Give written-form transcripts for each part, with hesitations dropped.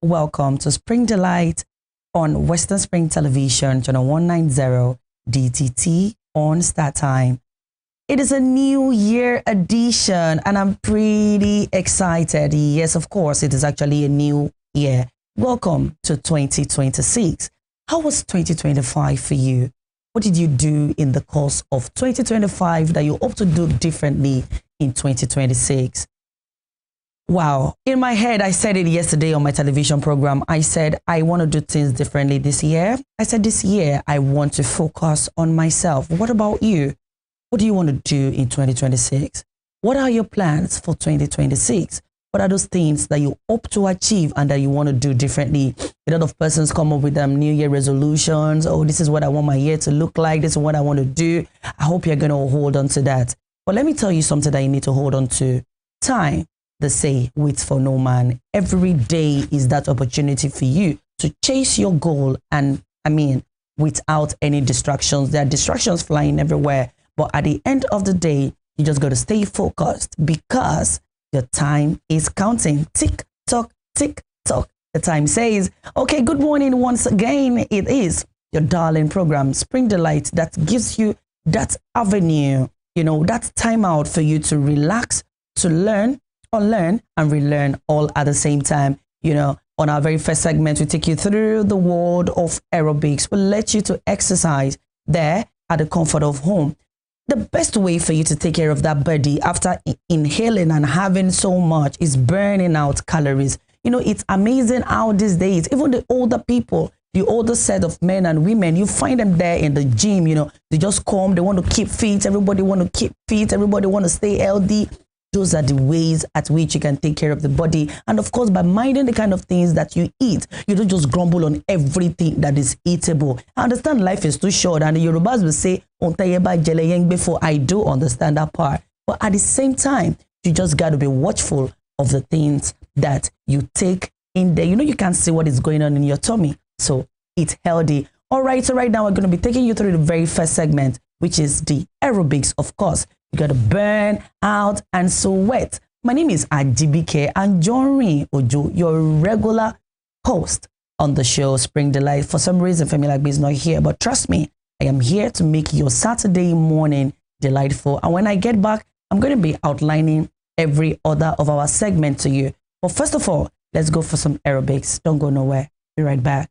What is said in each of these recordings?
welcome to Spring Delight on Western Spring Television, channel 190 DTT on StarTime. It is a new year edition and I'm pretty excited. Yes, of course, it is actually a new year. Welcome to 2026. How was 2025 for you? What did you do in the course of 2025 that you hope to do differently in 2026? Wow. In my head, I said it yesterday on my television program. I said, I want to do things differently this year. I said, this year, I want to focus on myself. What about you? What do you want to do in 2026? What are your plans for 2026? What are those things that you hope to achieve and that you want to do differently? A lot of persons come up with New Year resolutions. Oh, this is what I want my year to look like. This is what I want to do. I hope you're going to hold on to that. But let me tell you something that you need to hold on to. Time. They say, waits for no man. Every day is that opportunity for you to chase your goal. And without any distractions. There are distractions flying everywhere. But at the end of the day, you just got to stay focused because your time is counting. Tick tock, tick tock. The time says, okay, good morning once again. It is your darling program, Spring Delight, that gives you that avenue, that time out for you to relax, to learn, unlearn and relearn all at the same time. On our very first segment, we take you through the world of aerobics. We'll let you to exercise there at the comfort of home. The best way for you to take care of that body after inhaling and having so much is burning out calories. It's amazing how these days, even the older people, the older set of men and women, you find them there in the gym, they just come, they want to keep fit. Everybody want to keep fit. Everybody want to stay healthy. Those are the ways at which you can take care of the body. And of course, by minding the kind of things that you eat, you don't just grumble on everything that is eatable. I understand life is too short and the Yorubas will say, before. I do understand that part. But at the same time, you just got to be watchful of the things that you take in there. You can't see what is going on in your tummy. So eat healthy. All right. So right now, we're going to be taking you through the very first segment, which is the aerobics, of course. You got to burn out and sweat. My name is Ajibike and Johnny Ojo, your regular host on the show Spring Delight. For some reason, Femi Lagbe is not here, but trust me, I am here to make your Saturday morning delightful. And when I get back, I'm going to be outlining every other of our segment to you. But first of all, let's go for some aerobics. Don't go nowhere. Be right back.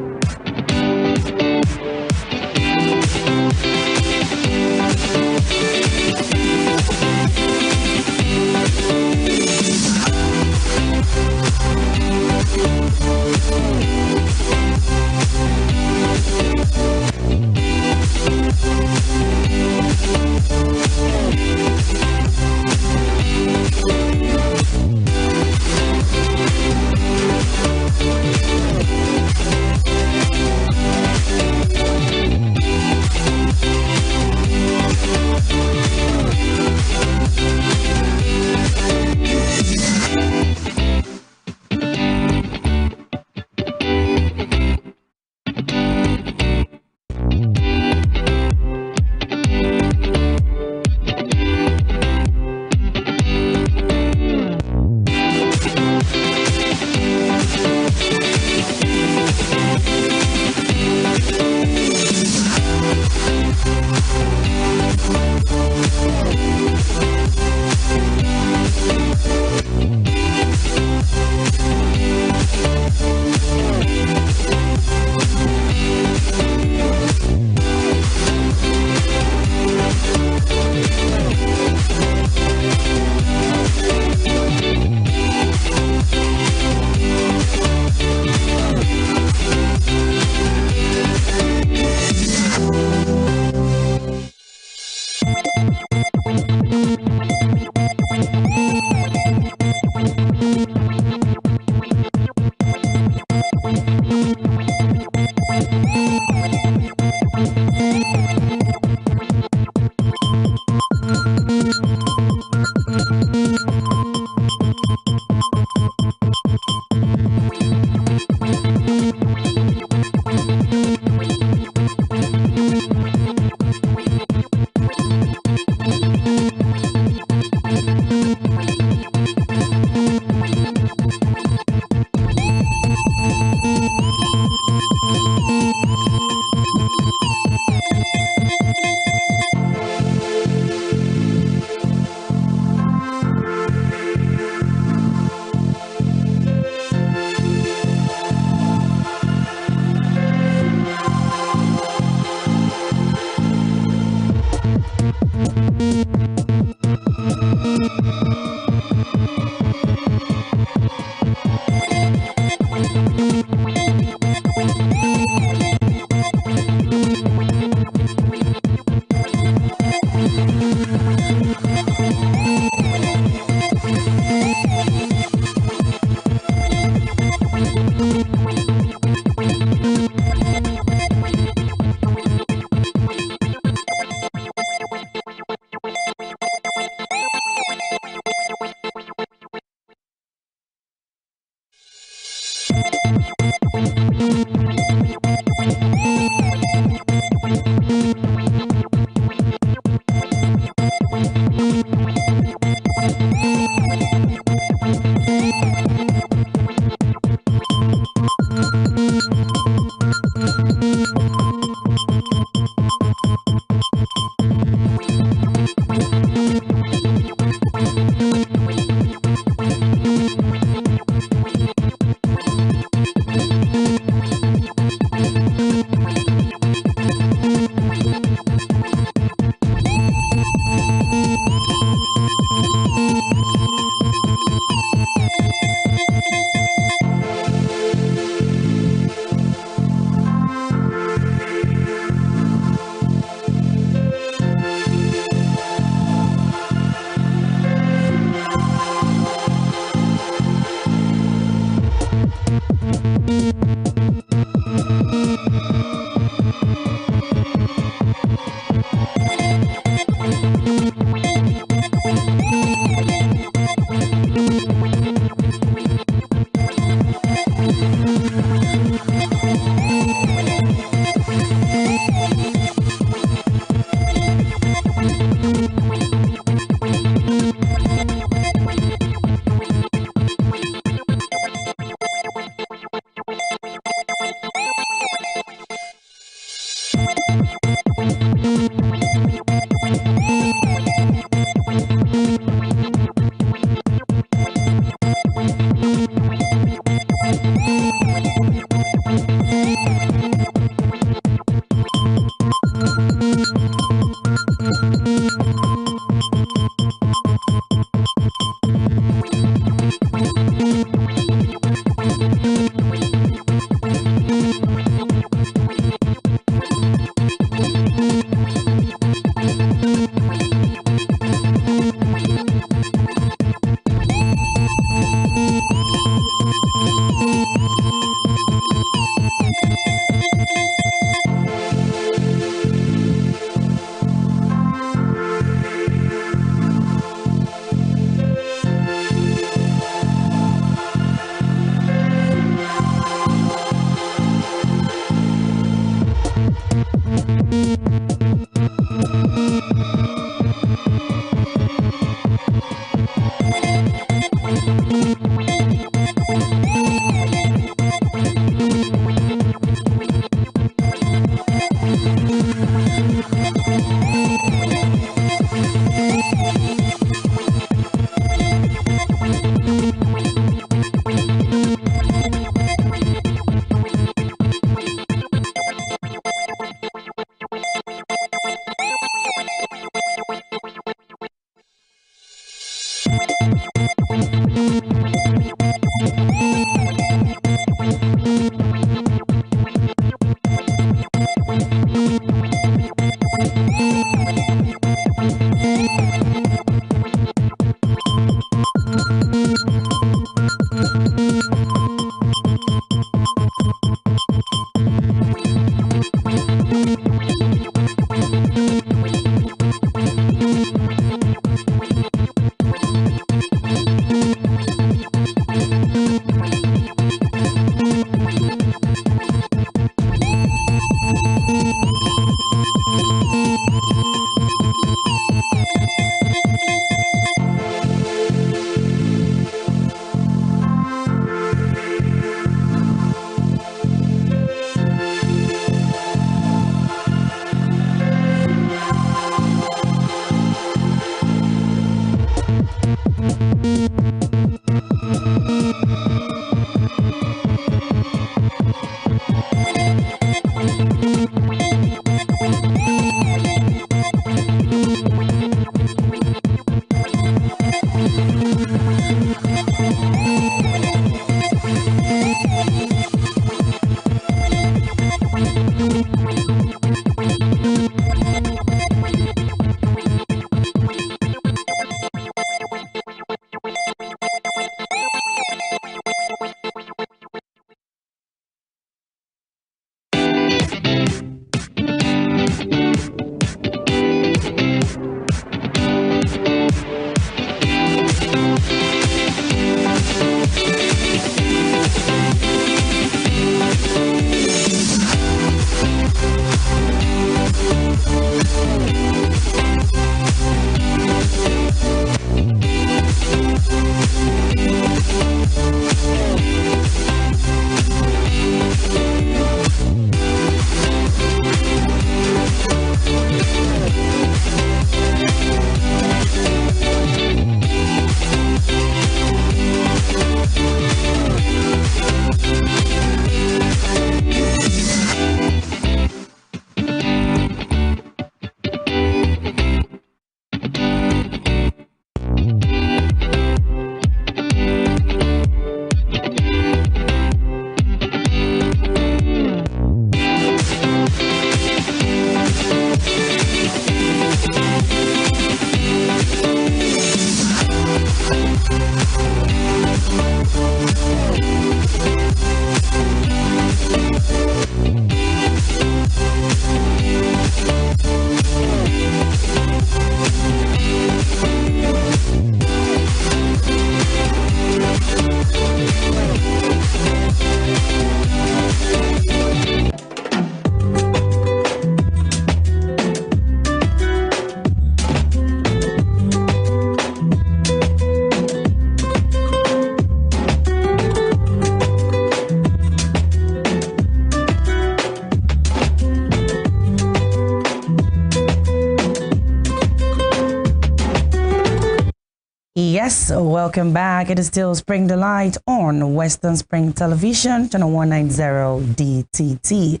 Yes, welcome back. It is still Spring Delight on Western Spring Television, channel 190 DTT.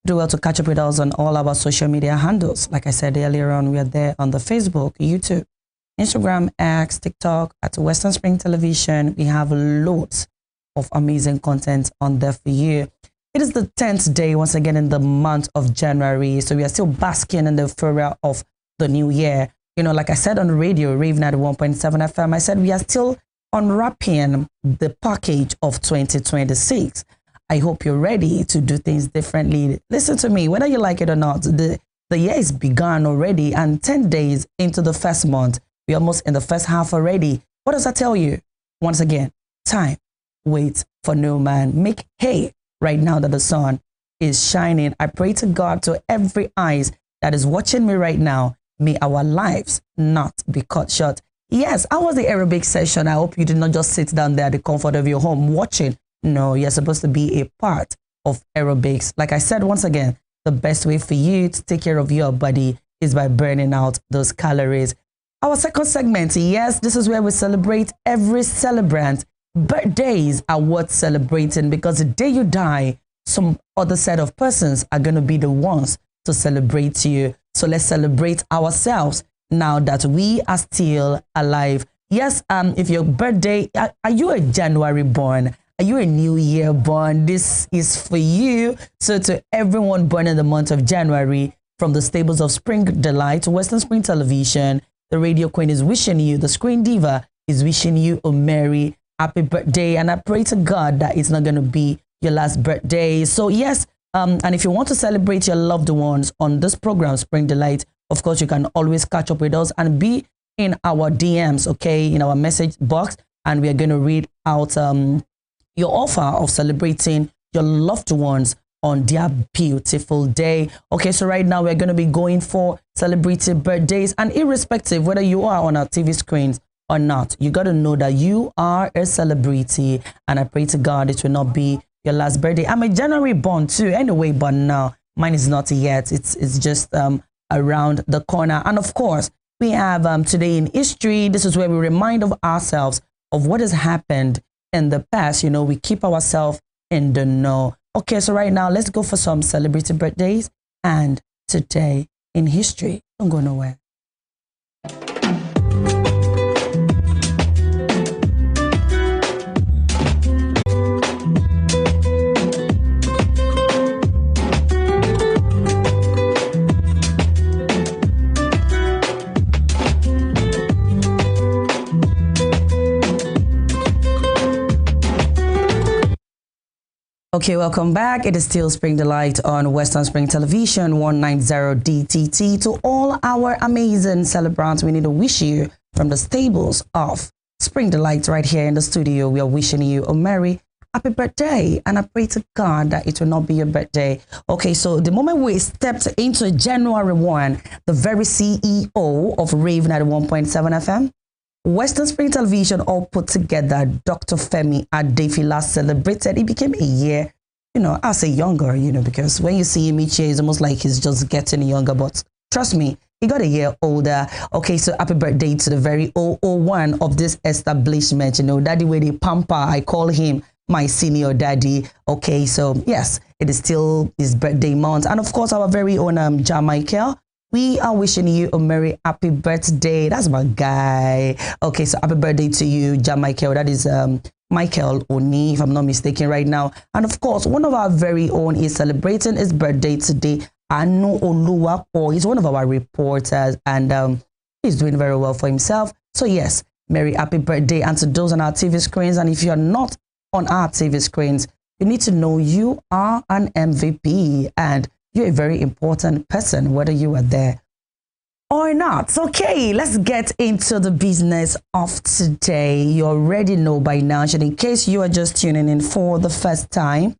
Do well to catch up with us on all our social media handles. Like I said earlier on, we are there on the Facebook, YouTube, Instagram, X, TikTok at Western Spring Television. We have loads of amazing content on there for you. It is the 10th day once again in the month of January. So we are still basking in the euphoria of the new year. You know, like I said on the radio, Raven at 1.7 FM, I said we are still unwrapping the package of 2026. I hope you're ready to do things differently. Listen to me, whether you like it or not, the year is begun already, and 10 days into the first month. We're almost in the first half already. What does that tell you? Once again, time waits for no man. Make hay right now that the sun is shining. I pray to God, to every eyes that is watching me right now, may our lives not be cut short. Yes, how was the aerobic session? I hope you did not just sit down there at the comfort of your home watching. No, you're supposed to be a part of aerobics. Like I said, once again, the best way for you to take care of your body is by burning out those calories. Our second segment, yes, this is where we celebrate every celebrant. Birthdays are worth celebrating because the day you die, some other set of persons are going to be the ones to celebrate you. So let's celebrate ourselves now that we are still alive. Yes, if your birthday, are you a January born? Are you a New Year born? This is for you. So to everyone born in the month of January, from the stables of Spring Delight, Western Spring Television, the Radio Queen is wishing you, the Screen Diva is wishing you a merry, happy birthday. And I pray to God that it's not going to be your last birthday. So yes, and if you want to celebrate your loved ones on this program, Spring Delight, of course, you can always catch up with us and be in our DMs, okay, in our message box. And we are going to read out your offer of celebrating your loved ones on their beautiful day. Okay, so right now we're going to be going for celebrating birthdays, and irrespective whether you are on our TV screens or not, you got to know that you are a celebrity. And I pray to God it will not be your last birthday. I'm a January born too anyway, but now mine is not yet. It's just around the corner. And of course, we have today in history. This is where we remind of ourselves of what has happened in the past. You know, we keep ourselves in the know. Okay, so right now, let's go for some celebrity birthdays and today in history. Don't go nowhere. Okay, welcome back. It is still Spring Delight on Western Spring Television 190 DTT. To all our amazing celebrants, we need to wish you from the stables of Spring Delight right here in the studio. We are wishing you a merry, happy birthday. And I pray to God that it will not be your birthday. Okay, so the moment we stepped into January 1, the very CEO of Rave 91.7 FM, Western Spring Television all put together, Dr. Femi Adefila celebrated. He became a year, I'll say younger, because when you see him each year, it's almost like he's just getting younger. But trust me, he got a year older. Okay, so happy birthday to the very 001 of this establishment. Daddy where they pamper, I call him my senior daddy. Okay, so yes, it is still his birthday month. And of course, our very own Michael. We are wishing you a merry happy birthday. That's my guy. Okay, so happy birthday to you, Michael. That is Michael Oni, if I'm not mistaken right now. And of course, one of our very own is celebrating his birthday today. Anu Oluwapo. He's one of our reporters and he's doing very well for himself. So yes, merry happy birthday. And to those on our TV screens, and if you're not on our TV screens, you need to know you are an MVP and you're a very important person, whether you are there or not. Okay, let's get into the business of today. You already know by now, and in case you are just tuning in for the first time,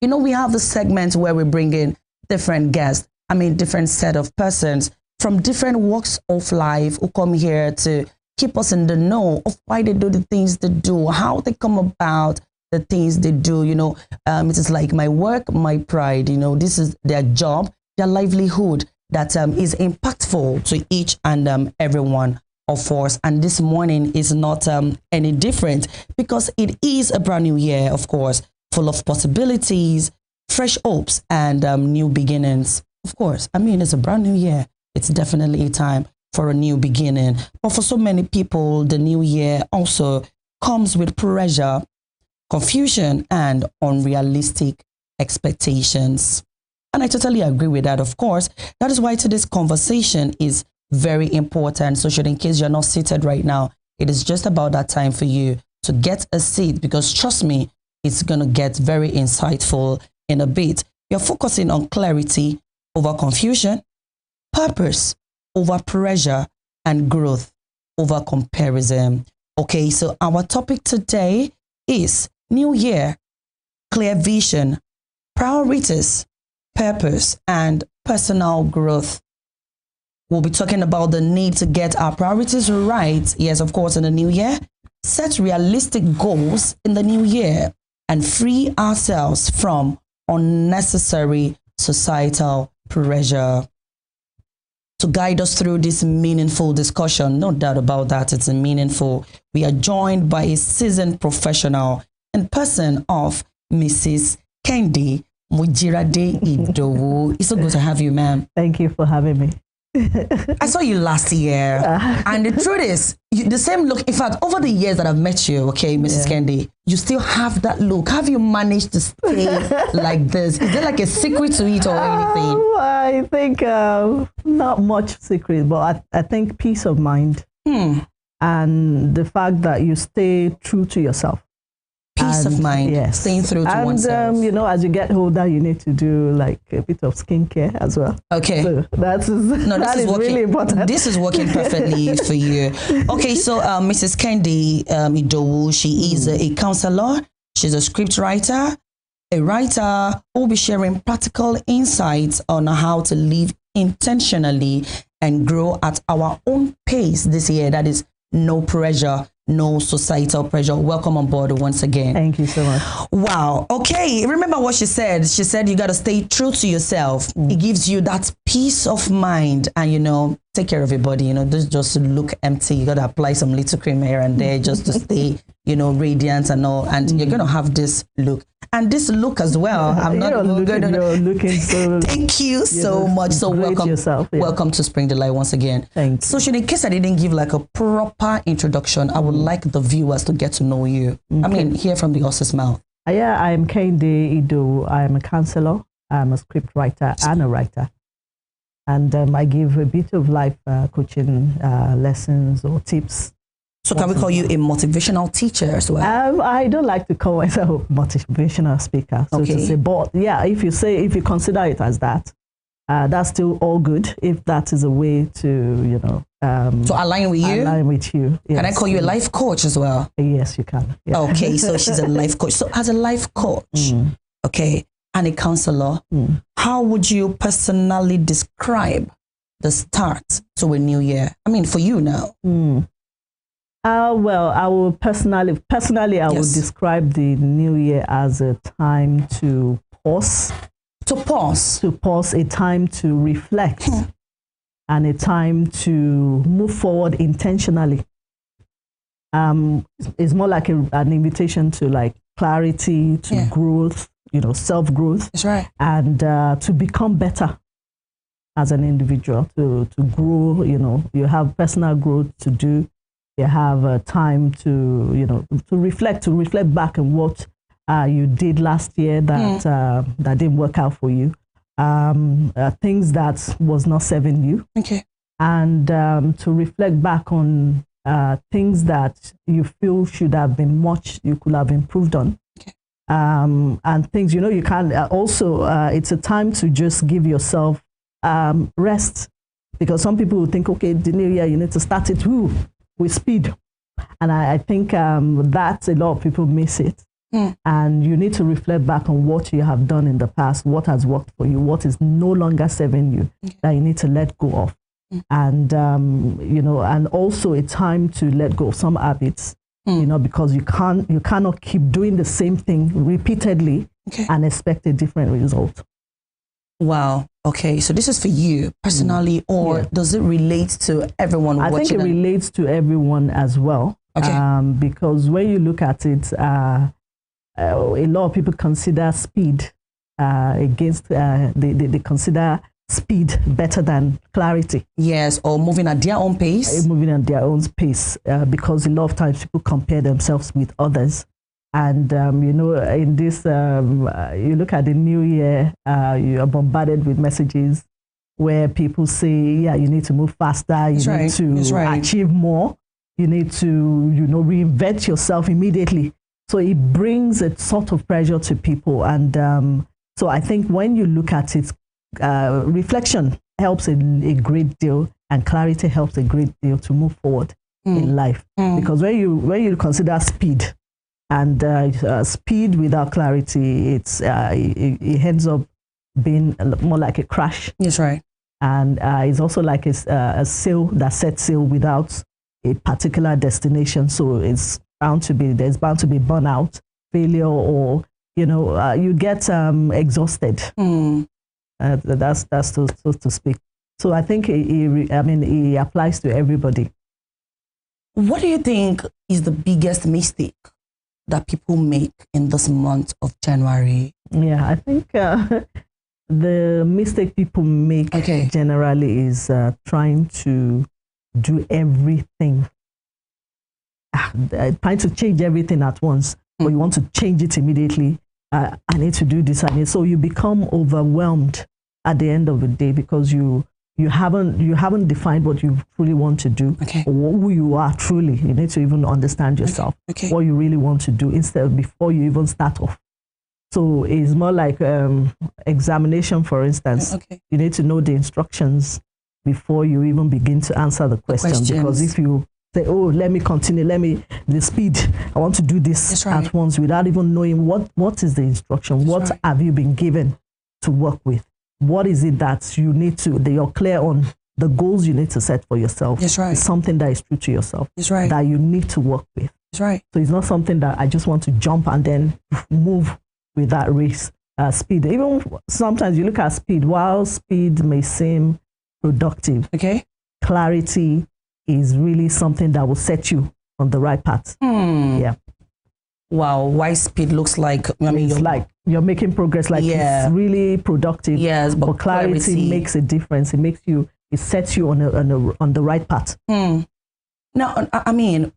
we have the segment where we bring in different guests, different set of persons from different walks of life who come here to keep us in the know of why they do the things they do, how they come about the things they do. It is like my work, my pride. This is their job, their livelihood that is impactful to each and every one of us. And this morning is not any different because it is a brand new year, of course, full of possibilities, fresh hopes and new beginnings. Of course, it's a brand new year. It's definitely a time for a new beginning. But for so many people, the new year also comes with pressure, confusion and unrealistic expectations. And I totally agree with that, of course. That is why today's conversation is very important. So in case you're not seated right now, it is just about that time for you to get a seat because trust me, it's going to get very insightful in a bit. You're focusing on clarity over confusion, purpose over pressure, and growth over comparison. Okay, so our topic today is New Year, clear vision, priorities, purpose, and personal growth. We'll be talking about the need to get our priorities right. Yes, of course, in the new year, set realistic goals in the new year, and free ourselves from unnecessary societal pressure. To guide us through this meaningful discussion, no doubt about that, it's meaningful. We are joined by a seasoned professional in person of Mrs. Kehinde Mojirade Idowu. It's so good to have you, ma'am. Thank you for having me. I saw you last year, and the truth is, the same look. In fact, over the years that I've met you, okay, Mrs. Kehinde, you still have that look. Have you managed to stay like this? Is there like a secret to it or anything? I think not much secret, but I think peace of mind and the fact that you stay true to yourself. Peace of mind, yes. Staying through to oneself. As you get older, you need to do like a bit of skincare as well. Okay. So that is really important. This is working perfectly for you. Okay, so Mrs. Kehinde Idowu, she is a counselor. She's a script writer, a writer who will be sharing practical insights on how to live intentionally and grow at our own pace this year. That is no pressure, no societal pressure. Welcome on board once again. Thank you so much. Wow. Okay. Remember what she said. She said you got to stay true to yourself. It gives you that peace of mind and, take care of your body. Don't just look empty. You got to apply some little cream here and there just to stay you know, radiant and all, and you're going to have this look. And this look as well, I'm not you're looking so. Thank you so much. So welcome, welcome to Spring Delight once again. Thank you. So, in case I didn't give like a proper introduction, I would like the viewers to get to know you. I mean, hear from the horse's mouth. Yeah, I'm Kehinde Idowu. I'm a counselor. I'm a script writer and a writer, and I give a bit of life coaching lessons or tips. So can we call you a motivational teacher as well? I don't like to call myself a motivational speaker, so to say. But yeah, if you consider it as that, that's still all good. If that is a way to, you know, to align with you. Align with you. Yes. Can I call you a life coach as well? Yes, you can. Yeah. Okay, so she's a life coach. So as a life coach, okay, and a counselor, how would you personally describe the start to a new year? I mean, for you now. Well, I will personally, I would describe the new year as a time to pause. To pause? To pause, a time to reflect, and a time to move forward intentionally. It's more like an invitation to like clarity, to growth, you know, self-growth. That's right. And to become better as an individual, to grow, you know, you have personal growth to do. You have time to, you know, to reflect back on what you did last year that didn't work out for you, things that was not serving you, and to reflect back on things that you feel should have been you could have improved on, and things, you know, you can also. It's a time to just give yourself rest, because some people will think, okay, the new year you need to start it with speed, and I think that a lot of people miss it. And you need to reflect back on what you have done in the past, what has worked for you, what is no longer serving you, that you need to let go of. And you know, and also a time to let go of some habits, you know, because you cannot keep doing the same thing repeatedly and expect a different result. Wow. Okay, so this is for you personally, or does it relate to everyone watching? I think it relates to everyone as well. Because when you look at it, a lot of people consider speed against, they consider speed better than clarity. Yes, or moving at their own pace. Moving at their own pace, because a lot of times people compare themselves with others. And, you know, in this, you look at the new year, you are bombarded with messages where people say, yeah, you need to move faster, you need to achieve more, you need to, you know, reinvent yourself immediately. So it brings a sort of pressure to people. And so I think when you look at it, reflection helps a great deal, and clarity helps a great deal to move forward in life. Because when you consider speed, and speed without clarity, it ends up being more like a crash. That's right. And it's also like a sail that sets sail without a particular destination. So there's bound to be burnout, failure, or, you know, you get exhausted. That's so to speak. So I think it applies to everybody. What do you think is the biggest mistake that people make in this month of January? Yeah, I think the mistake people make generally is trying to do everything, trying to change everything at once, or you want to change it immediately. I need to do this. So you become overwhelmed at the end of the day, because you haven't defined what you truly want to do, or who you are truly. You need to even understand yourself, what you really want to do, before you even start off. So it's more like examination, for instance. You need to know the instructions before you even begin to answer the question. Because if you say, oh, let me continue, the speed, I want to do this at once, without even knowing what is the instruction, what have you been given to work with? What is it that you need to, that you're clear on the goals you need to set for yourself? It's something that is true to yourself, that you need to work with. So it's not something that I just want to jump and then move with that race. Speed, even sometimes you look at speed, while speed may seem productive, clarity is really something that will set you on the right path. Yeah. Wow, why speed looks like, I mean, it's like you're making progress, like it's really productive. Yes, but clarity makes a difference. It makes you, it sets you on the right path. Now, I mean,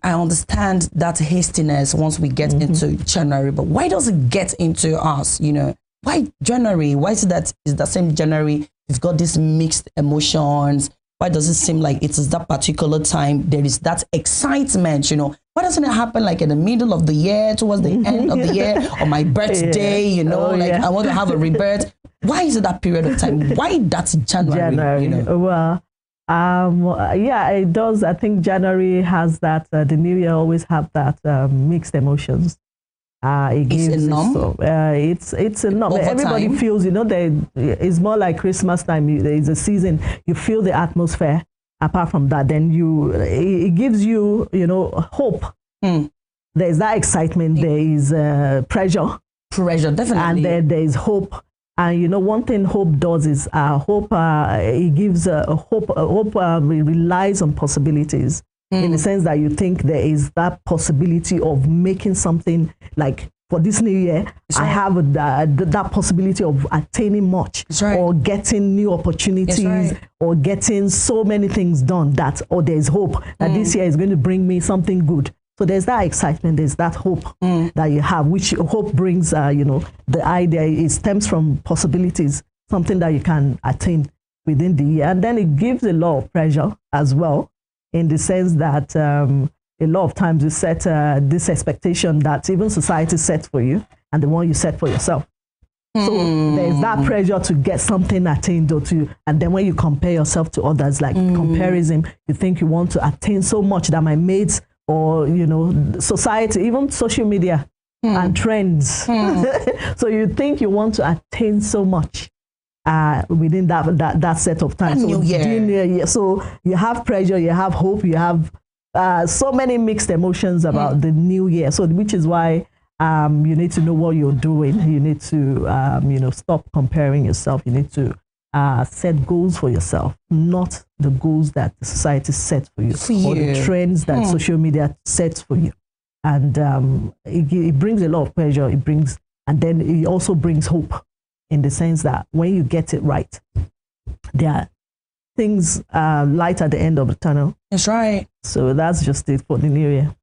I understand that hastiness once we get into January, but why does it get into us? You know, why January? Why is that? Is the same January? We've got these mixed emotions. Why does it seem like it is that particular time there is that excitement? You know, why doesn't it happen like in the middle of the year, towards the end of the year, or my birthday? You know, I want to have a rebirth. Why is it that period of time? Why that's January? You know? Well, yeah, it does. I think January has that. The new year always have that mixed emotions. It gives it's a numb. It's a numb. Everybody feels, you know, it's more like Christmas time. There is a season. You feel the atmosphere. Apart from that, then it gives you, you know, hope. There's that excitement. There is pressure. Pressure, definitely. And then there is hope. And you know, one thing hope does is hope. It gives hope. Hope relies on possibilities. In the sense that you think there is that possibility of making something, like for this new year, I have that possibility of attaining much, or getting new opportunities, or getting so many things done or there's hope that this year is going to bring me something good. So there's that excitement, there's that hope that you have, which hope brings, you know, the idea, it stems from possibilities, something that you can attain within the year. And then it gives a lot of pressure as well, in the sense that a lot of times you set this expectation that even society sets for you and the one you set for yourself. So there's that pressure to get something attained, and then when you compare yourself to others, like comparison, you think you want to attain so much that my mates, or, you know, society, even social media and trends. So you think you want to attain so much within that set of time. So you have pressure, you have hope, you have so many mixed emotions about the new year. So which is why you need to know what you're doing. You need to you know, stop comparing yourself. You need to set goals for yourself, not the goals that the society sets for you, or the trends that social media sets for you. And it brings a lot of pressure. And then it also brings hope, in the sense that when you get it right, there are things light at the end of the tunnel. That's right. So that's just it for the new year.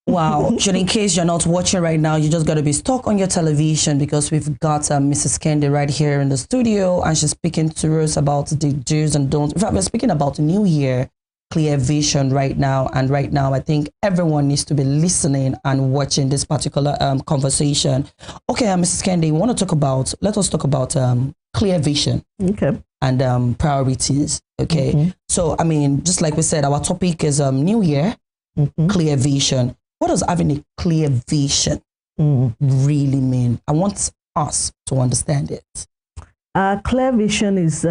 Wow. So in case you're not watching right now, you just got to be stuck on your television, because we've got Mrs. Kehinde right here in the studio, and she's speaking to us about the do's and don'ts. In fact, we're speaking about the new year, clear vision right now. And right now, I think everyone needs to be listening and watching this particular conversation. Okay, Mrs. Kehinde, let us talk about clear vision. Okay. And priorities. Okay. So, I mean, just like we said, our topic is new year, clear vision. What does having a clear vision really mean? I want us to understand it. Clear vision is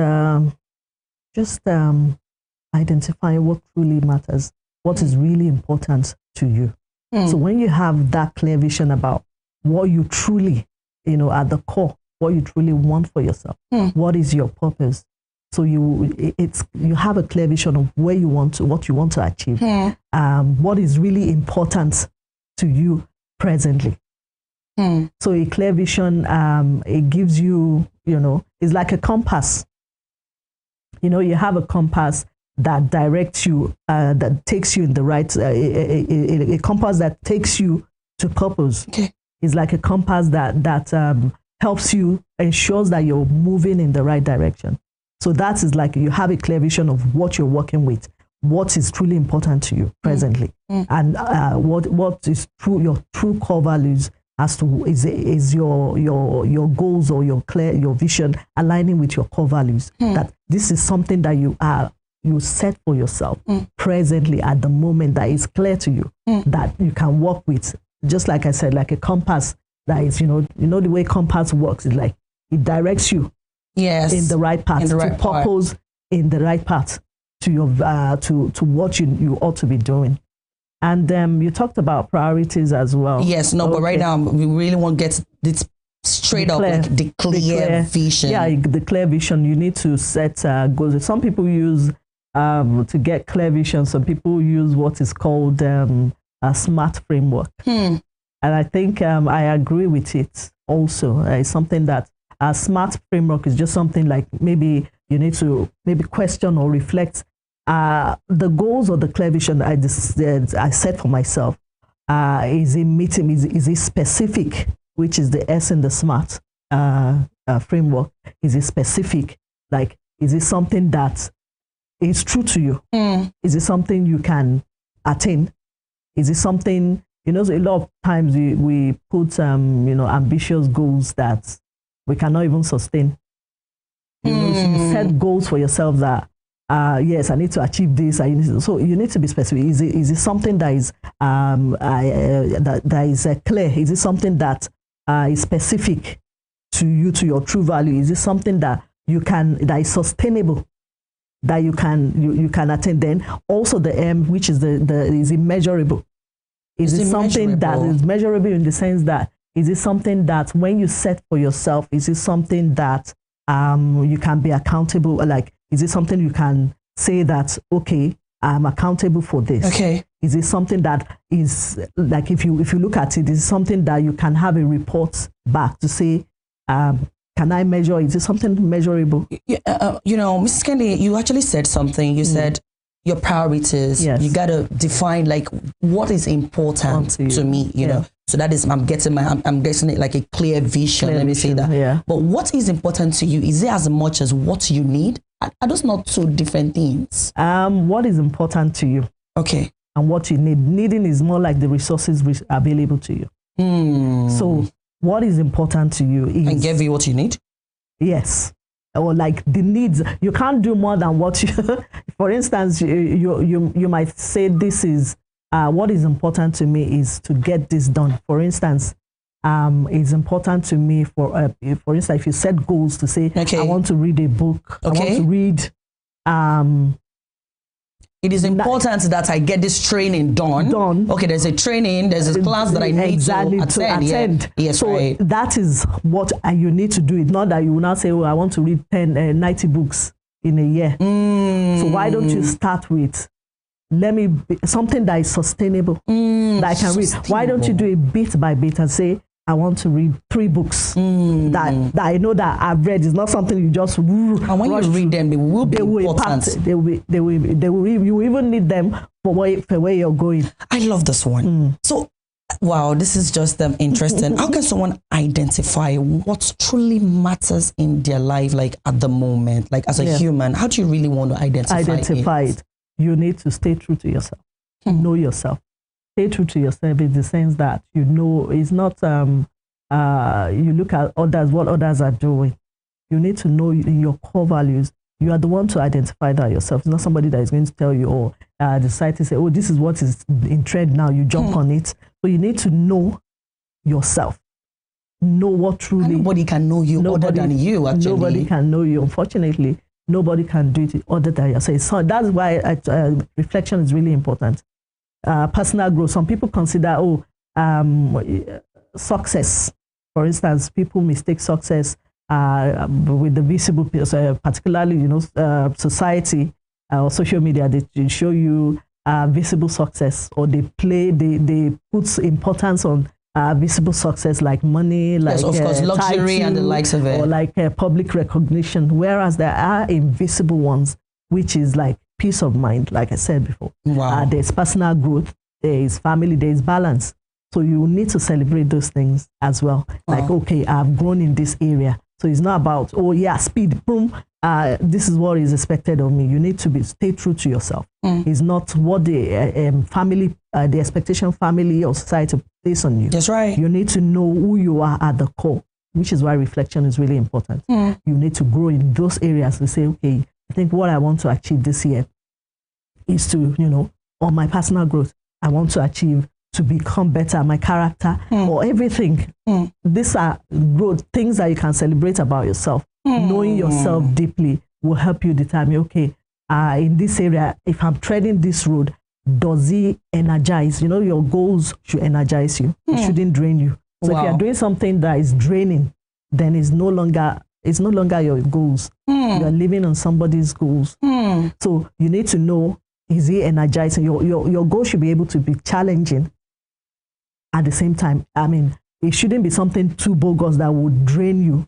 just identifying what truly matters, what is really important to you. So when you have that clear vision about what you truly, you know, at the core, what you truly want for yourself, what is your purpose? So you have a clear vision of what you want to achieve, what is really important to you presently. So a clear vision, it gives you, you know, it's like a compass. You know, you have a compass that directs you, that takes you in the right, a compass that takes you to purpose. Okay. It's like a compass that helps you, ensures that you're moving in the right direction. So that is like you have a clear vision of what you're working with, what is truly important to you presently, and what is true, your true core values as to is your goals or your vision aligning with your core values. That this is something that you set for yourself presently at the moment, that is clear to you, that you can work with. Just like I said, like a compass that is, you know the way compass works is like it directs you. Yes, in the right path, to purpose, in the right path to your to what you ought to be doing. And you talked about priorities as well. Yes, no, but right now we really want to get this straight up, like the clear vision. Yeah, the clear vision. You need to set goals. Some people use to get clear vision. Some people use what is called a SMART framework. And I think I agree with it also. It's something that a SMART framework is just something like maybe you need to maybe question or reflect the goals or the clear vision I set for myself. Is it meeting? Is it specific? Which is the S in the SMART framework. Is it specific? Like, is it something that is true to you? Is it something you can attain? Is it something, a lot of times we put, ambitious goals that we cannot even sustain. You set goals for yourself that, yes, I need to achieve this. So you need to be specific. Is it something that is that is clear? Is it something that is specific to you, to your true value? Is it something that that is sustainable, that you can attain? Then also the M, which is is it measurable? Is it something that is measurable in the sense that, is it something that when you set for yourself, is it something that you can be accountable? Like, is it something you can say that, okay, I'm accountable for this? Okay. Is it something that is, like, if you look at it, is it something that you can have a report back to say, can I measure? Is it something measurable? Mrs. Kehinde, you actually said something. You said your priorities. Yes. You got to define, like, what is important to me, you know. So that is, I'm getting it like a clear vision. Let me say that. Yeah. But what is important to you? Is it as much as what you need? Are those not two different things? What is important to you? Okay. And what you need. Needing is more like the resources available to you. So what is important to you is... And give you what you need? Yes. Or like the needs. You can't do more than what you... For instance, you might say, this is... what is important to me is to get this done. For instance, it's important to me for instance, if you set goals to say, I want to read a book, I want to read. It is important that I get this training done. Okay, there's a training, there's a class that I need to attend. Yeah. Yes, so right. That is what you need to do. It's not that you will now say, I want to read 90 books in a year. So why don't you start with, something that is sustainable, that I can read. Why don't you do it bit by bit and say, I want to read 3 books that I know that I've read. It's not something you just and when you read them, they will be important. They will. You even need them for where you're going. I love this one. So, wow, this is just interesting. How can someone identify what truly matters in their life, like at the moment, like as a human? How do you really want to identify it? You need to stay true to yourself. Know yourself. Stay true to yourself in the sense that it's not you look at others, what others are doing. You need to know your core values. You are the one to identify that yourself. It's not somebody that is going to tell you, or decide to say, this is what is in trend now. You jump on it. So you need to know yourself. Know what truly... And nobody can know you other than you, actually. Nobody can know you, unfortunately. Nobody can do it other than yourself. So that's why reflection is really important. Personal growth. Some people consider, success. For instance, people mistake success with the visible, particularly, society or social media. They show you visible success, or they put importance on visible success, like money, like of course, luxury and the likes of it, or like public recognition. Whereas there are invisible ones, which is like peace of mind, like I said before. Wow. There's personal growth, there is family, there is balance. So you need to celebrate those things as well. Like, okay, I've grown in this area. So it's not about, speed, boom. This is what is expected of me. You need to stay true to yourself. It's not what the family, the expectation family or society place on you. That's right. You need to know who you are at the core, which is why reflection is really important. You need to grow in those areas to say, okay, I think what I want to achieve this year is to, on my personal growth, I want to achieve to become better, my character, or everything. These are growth, things that you can celebrate about yourself. Knowing yourself deeply will help you determine, okay, in this area, if I'm treading this road, does it energize? Your goals should energize you. It shouldn't drain you. So if you're doing something that is draining, then it's no longer your goals. You're living on somebody's goals. So you need to know, is it energizing? Your goal should be able to be challenging at the same time, I mean, it shouldn't be something too bogus that would drain you,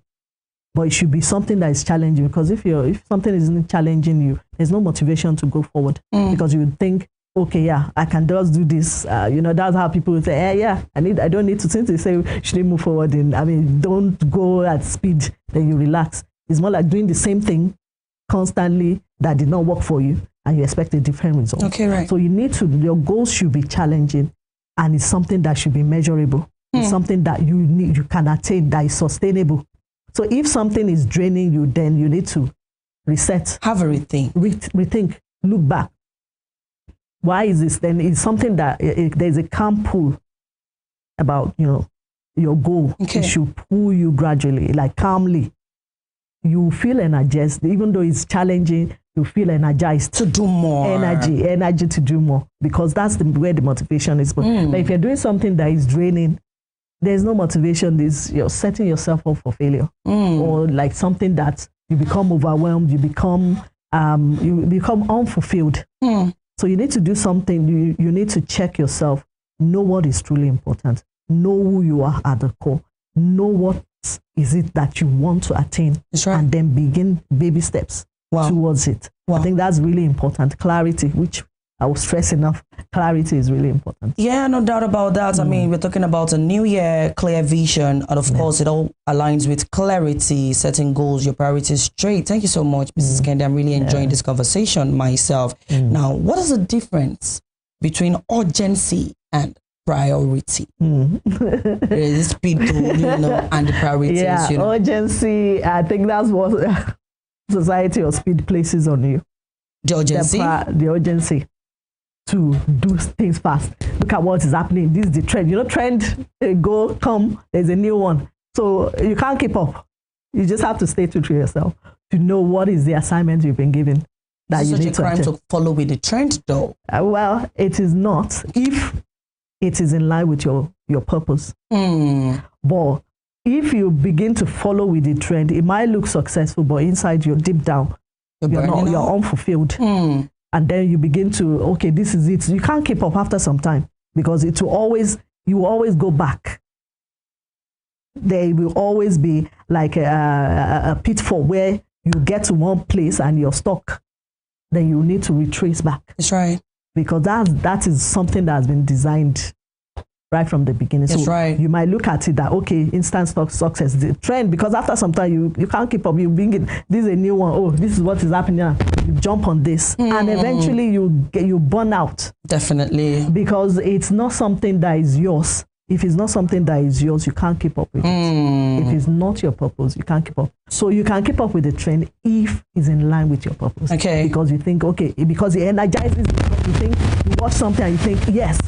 but it should be something that is challenging. Because if something isn't challenging you, there's no motivation to go forward, because you think, okay, yeah, I can just do this. That's how people say, I don't need to. Since they say you shouldn't move forward, don't go at speed, then you relax. It's more like doing the same thing constantly that did not work for you, and you expect a different result. Okay, right. So your goals should be challenging, and it's something that should be measurable. It's something that you can attain, that is sustainable. So if something is draining you, then you need to reset. Have a rethink. Rethink. Look back. Why is this? Then it's something that there's a calm pull about your goal. Okay. It should pull you gradually, like calmly. You feel energized, even though it's challenging. You feel energized to do more. Energy to do more, because that's where the motivation is. But if you're doing something that is draining, there's no motivation. You're setting yourself up for failure, or like something that you become overwhelmed. You become unfulfilled. So you need to do something. You need to check yourself. Know what is truly important. Know who you are at the core. Know what is it that you want to attain, and then begin baby steps towards it. I think that's really important. Clarity, which I will stress enough, clarity is really important. Yeah, no doubt about that. I mean, we're talking about a new year, clear vision, and of course, it all aligns with clarity, setting goals, your priorities straight. Thank you so much, Mrs. Kehinde. I'm really enjoying this conversation myself. Now, what is the difference between urgency and priority? The speed and the priorities. Yeah, urgency, I think that's what society or speed places on you. The urgency? The urgency to do things fast. Look at what is happening. This is the trend. Trend, come, there's a new one. So you can't keep up. You just have to stay true to yourself to know what is the assignment you've been given. That you need to crime to follow with the trend, though. Well, it is not if it is in line with your purpose. But if you begin to follow with the trend, it might look successful, but inside you're deep down, you're unfulfilled. And then you begin to, okay, this is it. You can't keep up after some time, because you will always go back. There will always be like a pitfall where you get to one place and you're stuck. Then you need to retrace back. That's right. Because that is something that has been designed right from the beginning. That's right. You might look at it that, okay, instant success, the trend, because after some time you can't keep up. You bring it, this is a new one. Oh, this is what is happening now. You jump on this, and eventually you burn out. Definitely. Because it's not something that is yours. If it's not something that is yours, you can't keep up with it. If it's not your purpose, you can't keep up. So you can keep up with the trend if it's in line with your purpose. Okay. Because you think, okay, because it energizes you. You think, you watch something and you think, yes,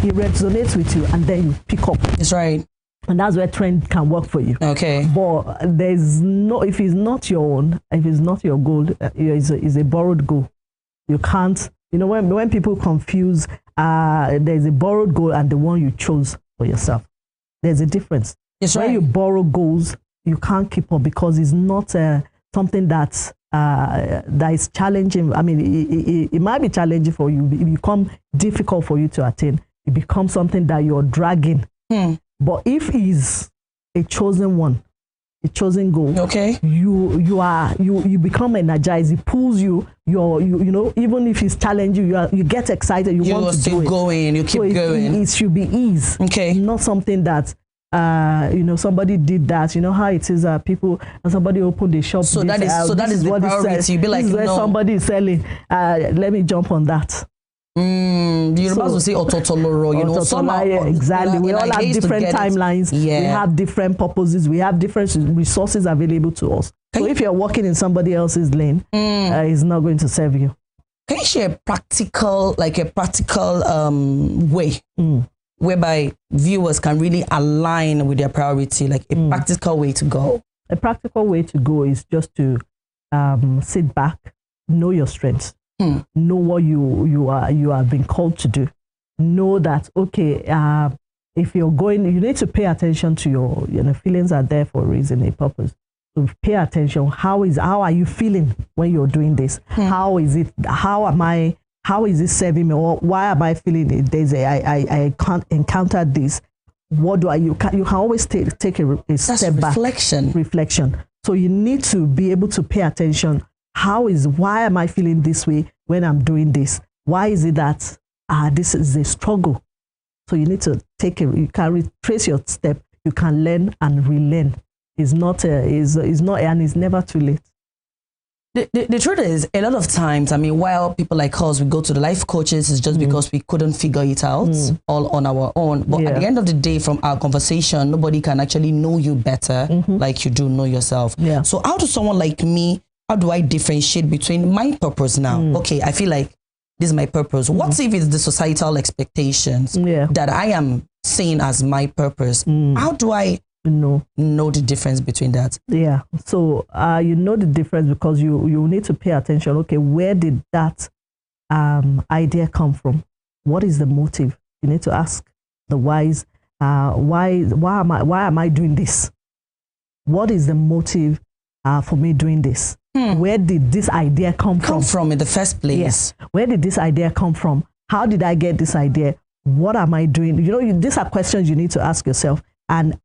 it resonates with you, and then you pick up. That's right. And that's where trend can work for you. Okay. But if it's not your own, if it's not your goal, it's a borrowed goal. You can't, when people confuse, there's a borrowed goal and the one you chose for yourself. There's a difference. That's right. When you borrow goals, you can't keep up, because it's not something that is challenging. I mean, it might be challenging for you. It become difficult for you to attain. It becomes something that you're dragging. But if it's a chosen one, a chosen goal, okay, you become energized. It pulls you. Even if it's challenging, you get excited. You want to do it. Going. You keep going. It should be ease. Okay, not something that somebody did that. You know how it is. People, somebody opened a shop. So that is the priority. You be like, this is where somebody is selling. Let me jump on that. You're about to say ototoloro, somehow. Exactly. We all have different timelines. We have different purposes. We have different resources available to us. So if you're working in somebody else's lane, it's not going to serve you. Can you share a practical way whereby viewers can really align with their priority, like a practical way to go? A practical way to go is just to sit back, know your strengths. Know what you have been called to do. Know that, okay, if you're going, you need to pay attention to your feelings are there for a reason, a purpose. So pay attention. How are you feeling when you're doing this? How is it? How is it serving me? Or why am I feeling it? I can't encounter this. what do you can always take a step back. Reflection. So you need to be able to pay attention. Why am I feeling this way when I'm doing this? Why is it that this is a struggle? So you need to you can retrace your step. You can learn and relearn. It's not and it's never too late. The truth is, a lot of times, I mean, while people like us, we go to the life coaches, it's just because we couldn't figure it out all on our own. But at the end of the day, from our conversation, nobody can actually know you better like you do know yourself. Yeah. So how does someone like me, how do I differentiate between my purpose now? Okay, I feel like this is my purpose. What if it's the societal expectations that I am seeing as my purpose? How do I know the difference between that? Yeah. So you know the difference because you need to pay attention. Okay, where did that idea come from? What is the motive? You need to ask the whys. Why am I doing this? What is the motive for me doing this? Where did this idea come from in the first place? Yes. Where did this idea come from? How did I get this idea? What am I doing? You know, these are questions you need to ask yourself and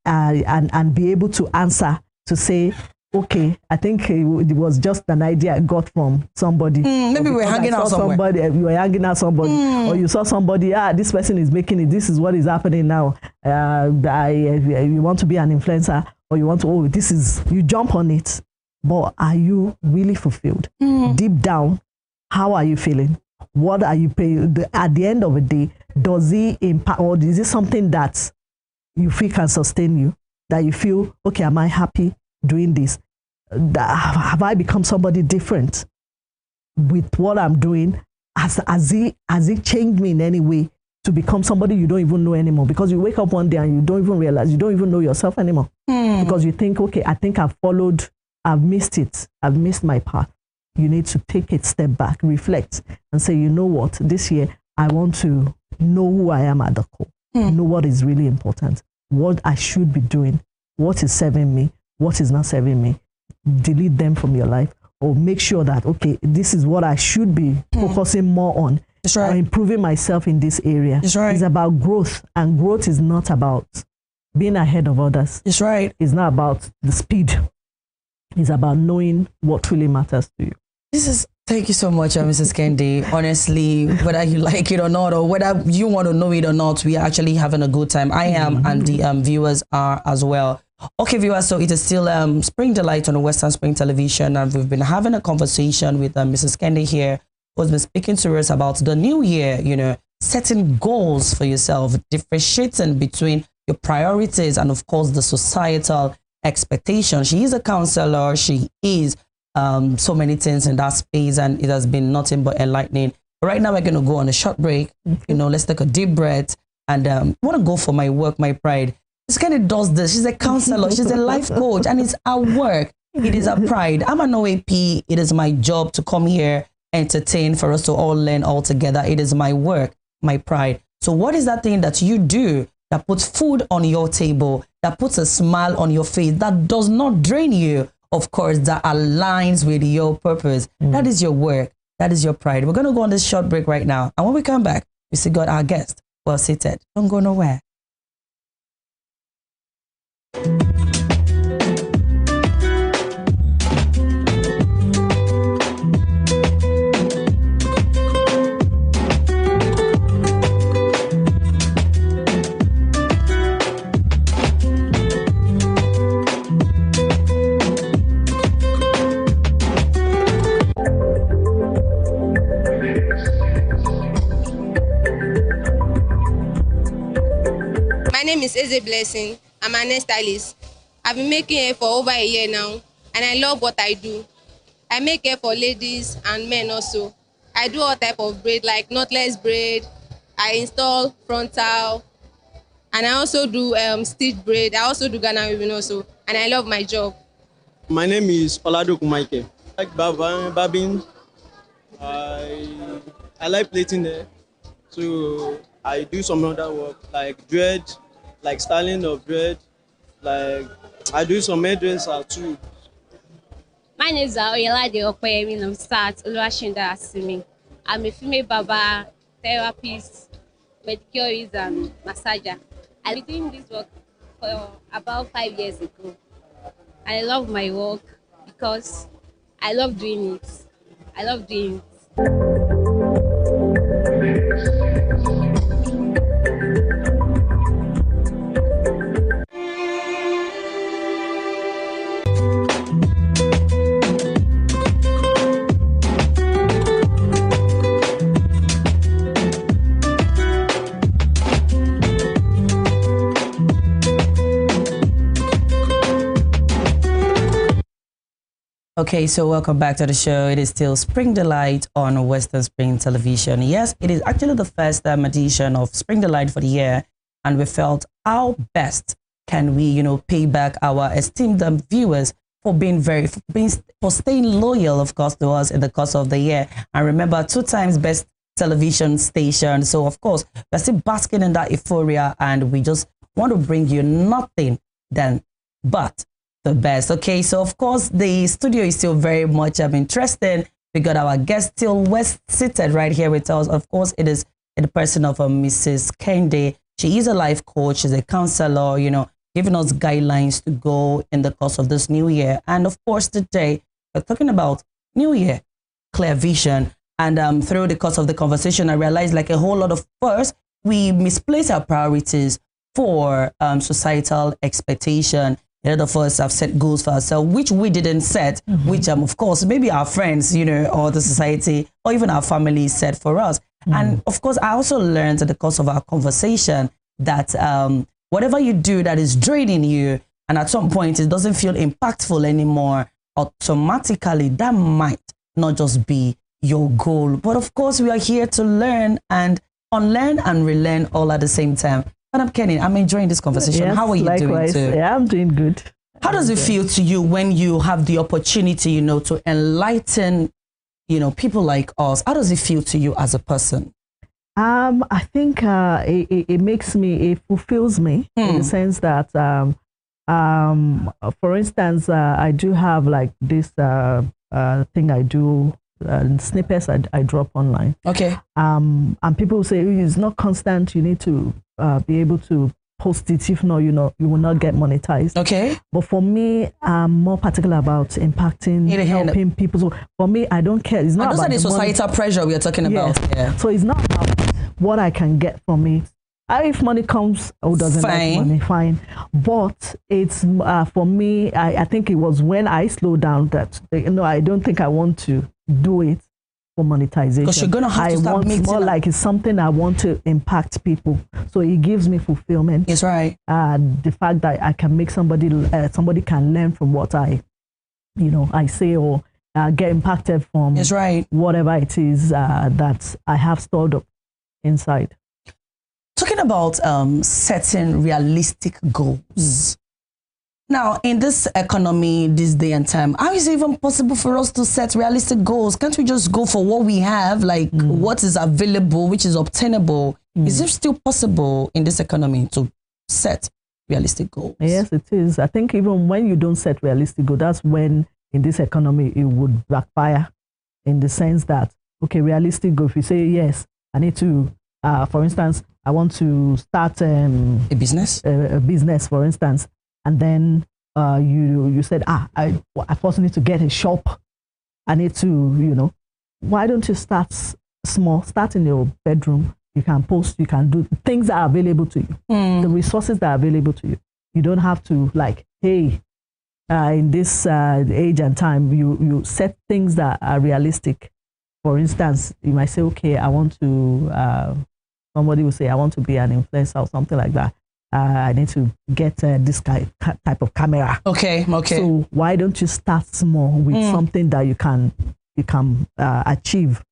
be able to answer, to say, okay, I think it was just an idea I got from somebody. Maybe we're hanging out somewhere. You were hanging out somebody, or you saw somebody. This person is making it. This is what is happening now. You want to be an influencer, or you want to. You jump on it. But are you really fulfilled? Deep down, how are you feeling? What are you paying? At the end of the day, does it impact, or is it something that you feel can sustain you? That you feel, okay, am I happy doing this? Have I become somebody different with what I'm doing? Has it changed me in any way to become somebody you don't even know anymore? Because you wake up one day and you don't even realize, you don't even know yourself anymore. Because you think, okay, I think I've missed it. I've missed my path. You need to take a step back, reflect, and say, you know what, this year, I want to know who I am at the core, know what is really important, what I should be doing, what is serving me, what is not serving me. Delete them from your life, or make sure that, okay, this is what I should be focusing more on. That's right. Or improving myself in this area. That's right. It's about growth, and growth is not about being ahead of others. That's right. It's not about the speed. It's about knowing what really matters to you. Thank you so much, Mrs. Kehinde. Honestly, whether you like it or not, or whether you want to know it or not, we are actually having a good time. I am, and the viewers are as well. Okay, viewers, so it is still Spring Delight on Western Spring Television, and we've been having a conversation with Mrs. Kehinde here, who's been speaking to us about the new year, you know, setting goals for yourself, differentiating between your priorities and, of course, the societal expectation. She is a counselor. She is so many things in that space, and it has been nothing but enlightening. But right now, we're going to go on a short break. You know, let's take a deep breath, and I want to go for my work, my pride. This kind of does this. She's a counselor. She's a life coach, and it's our work. It is our pride. I'm an OAP. It is my job to come here, entertain, for us to all learn all together. It is my work, my pride. So what is that thing that you do that puts food on your table, that puts a smile on your face, that does not drain you, of course, that aligns with your purpose? That is your work. That is your pride. We're going to go on this short break right now. And when we come back, we still got our guest well seated. Don't go nowhere. My name is Eze Blessing. I'm an hair stylist. I've been making hair for over a year now, and I love what I do. I make hair for ladies and men also. I do all type of braid, like knotless braid. I install frontal, and I also do stitch braid. I also do Ghana weaving also, and I love my job. My name is Oladoku Michael. I like barbing. I like plaiting hair. So I do some other work like dread, like styling of dread. Like I do some hairdresser too. My name is Oyelade Okoyemi of Start Oluwashinda Asimi. I'm a female barber, therapist, pedicurist, and massager. I've been doing this work for about 5 years ago. I love my work because I love doing it. I love doing it. Okay, so welcome back to the show. It is still Spring Delight on Western Spring Television. Yes, it is actually the first edition of Spring Delight for the year, and we felt how best can we, pay back our esteemed viewers for being for staying loyal, of course, to us in the course of the year. And remember, 2 times best television station. So, of course, we're still basking in that euphoria, and we just want to bring you nothing but the best. Okay, so of course the studio is still very much interesting. We got our guest still seated right here with us. Of course, it is in the person of Mrs. Kehinde. She is a life coach, she's a counselor, giving us guidelines to go in the course of this new year. And of course, today we're talking about New Year, clear vision. And through the course of the conversation, I realized like a whole lot of us, we misplace our priorities for societal expectation. A lot of us have set goals for ourselves, which we didn't set, which of course, maybe our friends, or the society, or even our family set for us. And of course, I also learned in the course of our conversation that whatever you do that is draining you, and at some point it doesn't feel impactful anymore, automatically that might not just be your goal. But of course, we are here to learn and unlearn and relearn all at the same time. Madam Kenny, I'm enjoying this conversation. Yes, how are you likewise. doing too? Yeah, I'm doing good. How does it feel to you when you have the opportunity, to enlighten, people like us? How does it feel to you as a person? I think it fulfills me in the sense that, for instance, I do have like this thing I do, snippets I drop online. Okay. And people say it's not constant. You need to be able to post it. If not, you will not get monetized. Okay. But for me, I'm more particular about impacting, helping people. So for me, I don't care. It's not about the societal pressure we are talking about. Yeah. So it's not about what I can get from it. If money comes, who doesn't like money? Fine. But it's for me. I think it was when I slowed down that I don't think I want to do it for monetization. Because you're gonna have to start making more like it's something I want to impact people. So it gives me fulfillment. That's right. The fact that I can make somebody can learn from what I say or get impacted from. That's right. Whatever it is that I have stored up inside. Talking about setting realistic goals. Now, in this economy, this day and time, how is it even possible for us to set realistic goals? Can't we just go for what we have, like what is available, which is obtainable? Is it still possible in this economy to set realistic goals? Yes, it is. I think even when you don't set realistic goals, that's when in this economy it would backfire, in the sense that, okay, realistic goal, if you say, yes, I need to, for instance, I want to start a business, for instance. And then you said, I first need to get a shop. I need to, why don't you start small? Start in your bedroom. You can post, you can do things that are available to you. The resources that are available to you. You don't have to hey, in this age and time, you set things that are realistic. For instance, you might say, okay, I want to, somebody will say, I want to be an influencer or something like that. I need to get this type of camera. Okay. So why don't you start small with something that you can achieve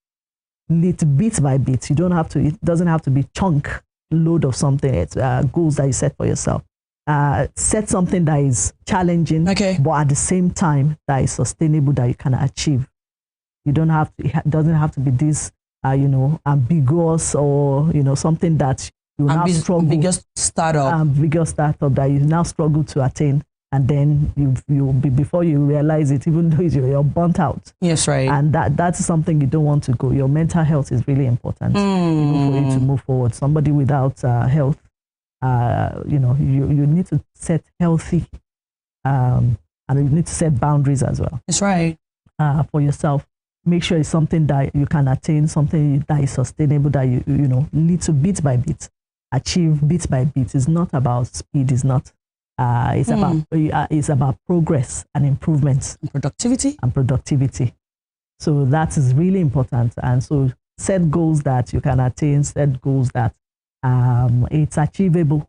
little bit by bit? You don't have to. It doesn't have to be chunk load of something. It's goals that you set for yourself. Set something that is challenging, but at the same time that is sustainable, that you can achieve. You don't have to. It doesn't have to be this, ambiguous or something that you now struggle. Biggest startup that you now struggle to attain, and then you'll be, before you realize it, even though you're burnt out. Yes, right. And that's something you don't want to go. Your mental health is really important for you to move forward. Somebody without health you need to set healthy, and you need to set boundaries as well. That's right. For yourself. Make sure it's something that you can attain, something that is sustainable, that you need to bit by bit, achieve bit by bit. It's not about speed. It's not. It's about progress and improvements and productivity. So that is really important. And so set goals that you can attain. Set goals that it's achievable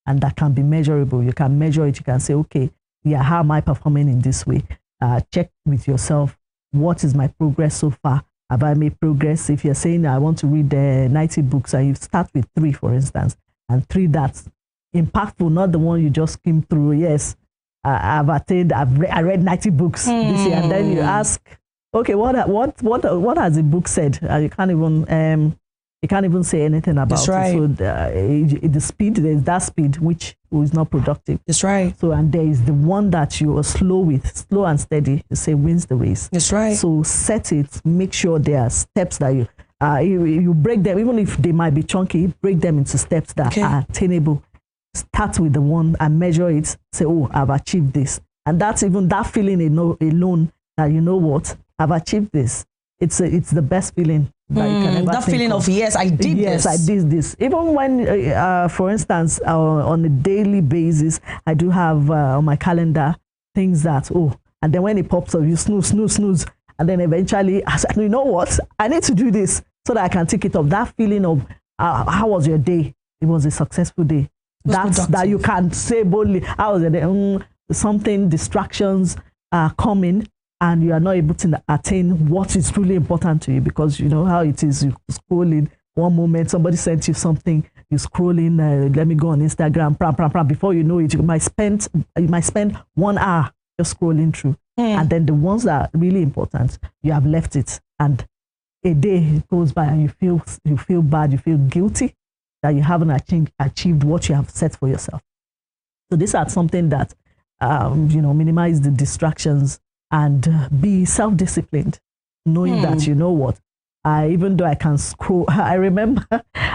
and that can be measurable. You can measure it. You can say, okay, yeah, how am I performing in this way? Check with yourself. What is my progress so far? Have I made progress? If you're saying I want to read 90 books and you start with 3, for instance, and 3 that's impactful, not the one you just skimmed through. Yes, I read 90 books this year, and then you ask, okay, what has the book said? You can't even say anything about That's right. it. So the speed, there's that speed which is not productive. That's right. So, and there is the one that you are slow and steady, you say wins the race. That's right. So set it, make sure there are steps that you break them, even if they might be chunky, break them into steps that are attainable. Start with the one and measure it, say, oh, I've achieved this. And that's even that feeling alone that, you know what, I've achieved this. It's the best feeling that you can ever that feeling of yes, I did this. Yes, I did this. Even when, for instance, on a daily basis, I do have on my calendar things that, and then when it pops up, you snooze. And then eventually, I said, you know what? I need to do this so that I can tick it off. That feeling of, how was your day? It was a successful day. That's that you can say boldly, how was your day? Something, distractions are coming, and you are not able to attain what is really important to you, because you know how it is. You scrolling one moment, somebody sent you something, you scrolling, let me go on Instagram, before you know it, you might spend 1 hour just scrolling through. And then the ones that are really important, you have left it, and a day goes by and you feel bad, you feel guilty that you haven't achieved what you have set for yourself. So these are something that minimize the distractions and be self-disciplined, knowing that, you know what, even though I can scroll, I remember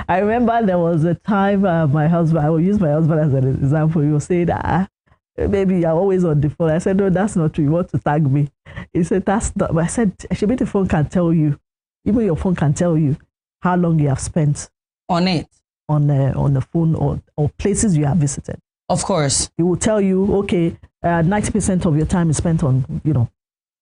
there was a time my husband, I will use my husband as an example. He was saying, maybe you're always on the phone. I said, no, that's not true. You want to tag me? He said, that's not. I said, maybe the phone can tell you, even your phone can tell you how long you have spent on it, on the phone or places you have visited. Of course. It will tell you, okay, 90% of your time is spent on,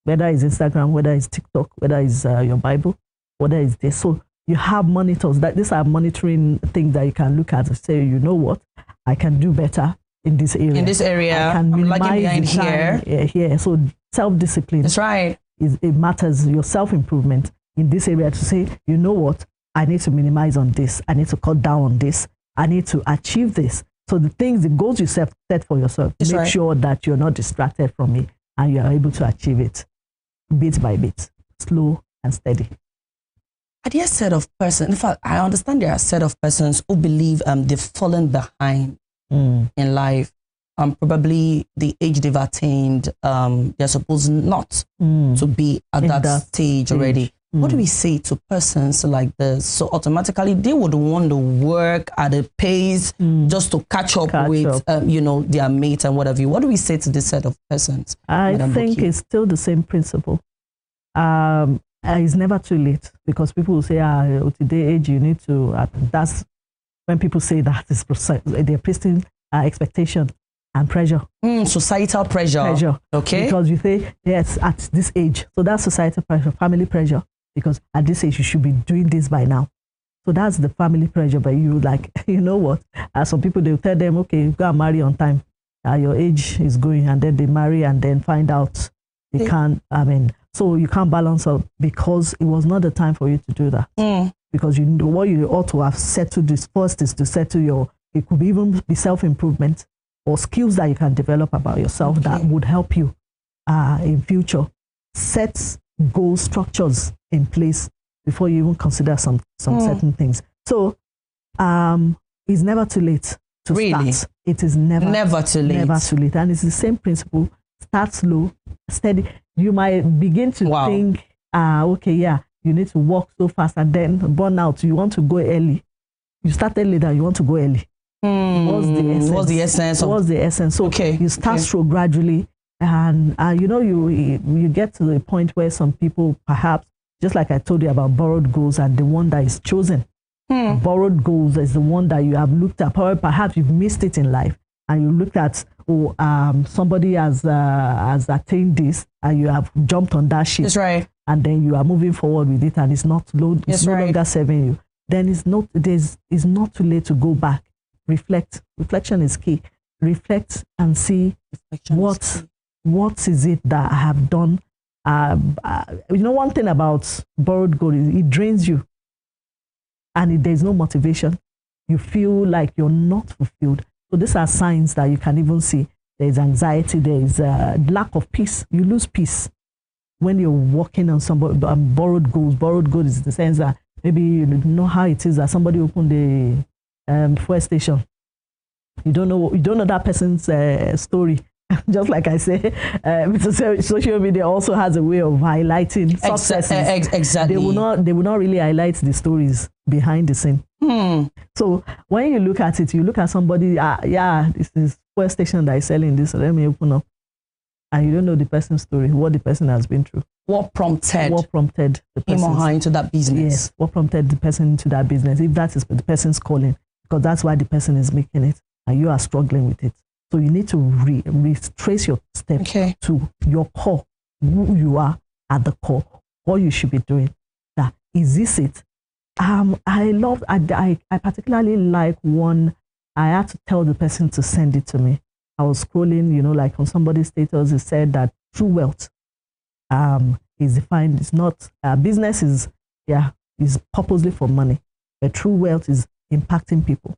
whether it's Instagram, whether it's TikTok, whether it's your Bible, whether it's this. So you have monitors. These are monitoring things that you can look at and say, you know what, I can do better in this area. In this area, I can I'm lagging behind here. So self-discipline. That's right. It matters, your self-improvement in this area, to say, you know what, I need to minimize on this. I need to cut down on this. I need to achieve this. So the goals you set for yourself, make sure that you're not distracted from it and you are able to achieve it bit by bit, slow and steady. Are there a set of persons, in fact, I understand there are a set of persons who believe they've fallen behind in life. Probably the age they've attained, they're supposed not to be at that stage already. What do we say to persons like this? So automatically they would want to work at a pace just to catch up with their mate and whatever. What do we say to this set of persons? I think it's still the same principle. It's never too late, because people will say, today age you need to. That's when people say that they're placing expectation and pressure. Societal pressure. Okay. Because you say, yes, at this age. So that's societal pressure, family pressure. Because at this age, you should be doing this by now. So that's the family pressure. But you you know what? Some people, they'll tell them, okay, go and marry on time. Your age is going, and then they marry and then find out they can't. So you can't balance up, because it was not the time for you to do that. Because what you ought to have settled this first is to settle it could even be self-improvement or skills that you can develop about yourself that would help you in future. Set goal structures in place before you even consider some certain things. So it's never too late to start. It is never too late. Never too late. And it's the same principle. Start slow, steady. You might begin to think, you need to walk so fast, and then burn out. You want to go early. You started later, you want to go early. What's the essence? What's the essence? What's the essence? So you start slow gradually, and you know, you get to the point where some people, perhaps, just like I told you about borrowed goals and the one that is chosen. Borrowed goals is the one that you have looked at. Perhaps you've missed it in life, and you looked at, somebody has attained this, and you have jumped on that ship. That's right. And then you are moving forward with it, and it's not no longer serving you. Then it's not too late to go back. Reflect. Reflection is key. Reflect and see what is it that I have done. You know, one thing about borrowed gold is it drains you, and there's no motivation. You feel like you're not fulfilled. So these are signs that you can even see. There's anxiety. There's lack of peace. You lose peace when you're working on somebody borrowed goals. Borrowed gold is the sense that maybe you know how it is that somebody opened the fuel station. You don't know that person's story. Just like I say, social media also has a way of highlighting successes. Exactly. They will not really highlight the stories behind the scene. So when you look at it, you look at somebody. This is fuel station that is selling this. So let me open up, and you don't know the person's story, what the person has been through. What prompted the person him or her into that business? Yes. What prompted the person into that business? If that is the person's calling, because that's why the person is making it, and you are struggling with it. So you need to retrace your steps to your core, who you are at the core, what you should be doing. That is this it? I particularly like one. I had to tell the person to send it to me. I was scrolling, you know, like on somebody's status, it said that true wealth is defined. It's not business is purposely for money, but true wealth is impacting people,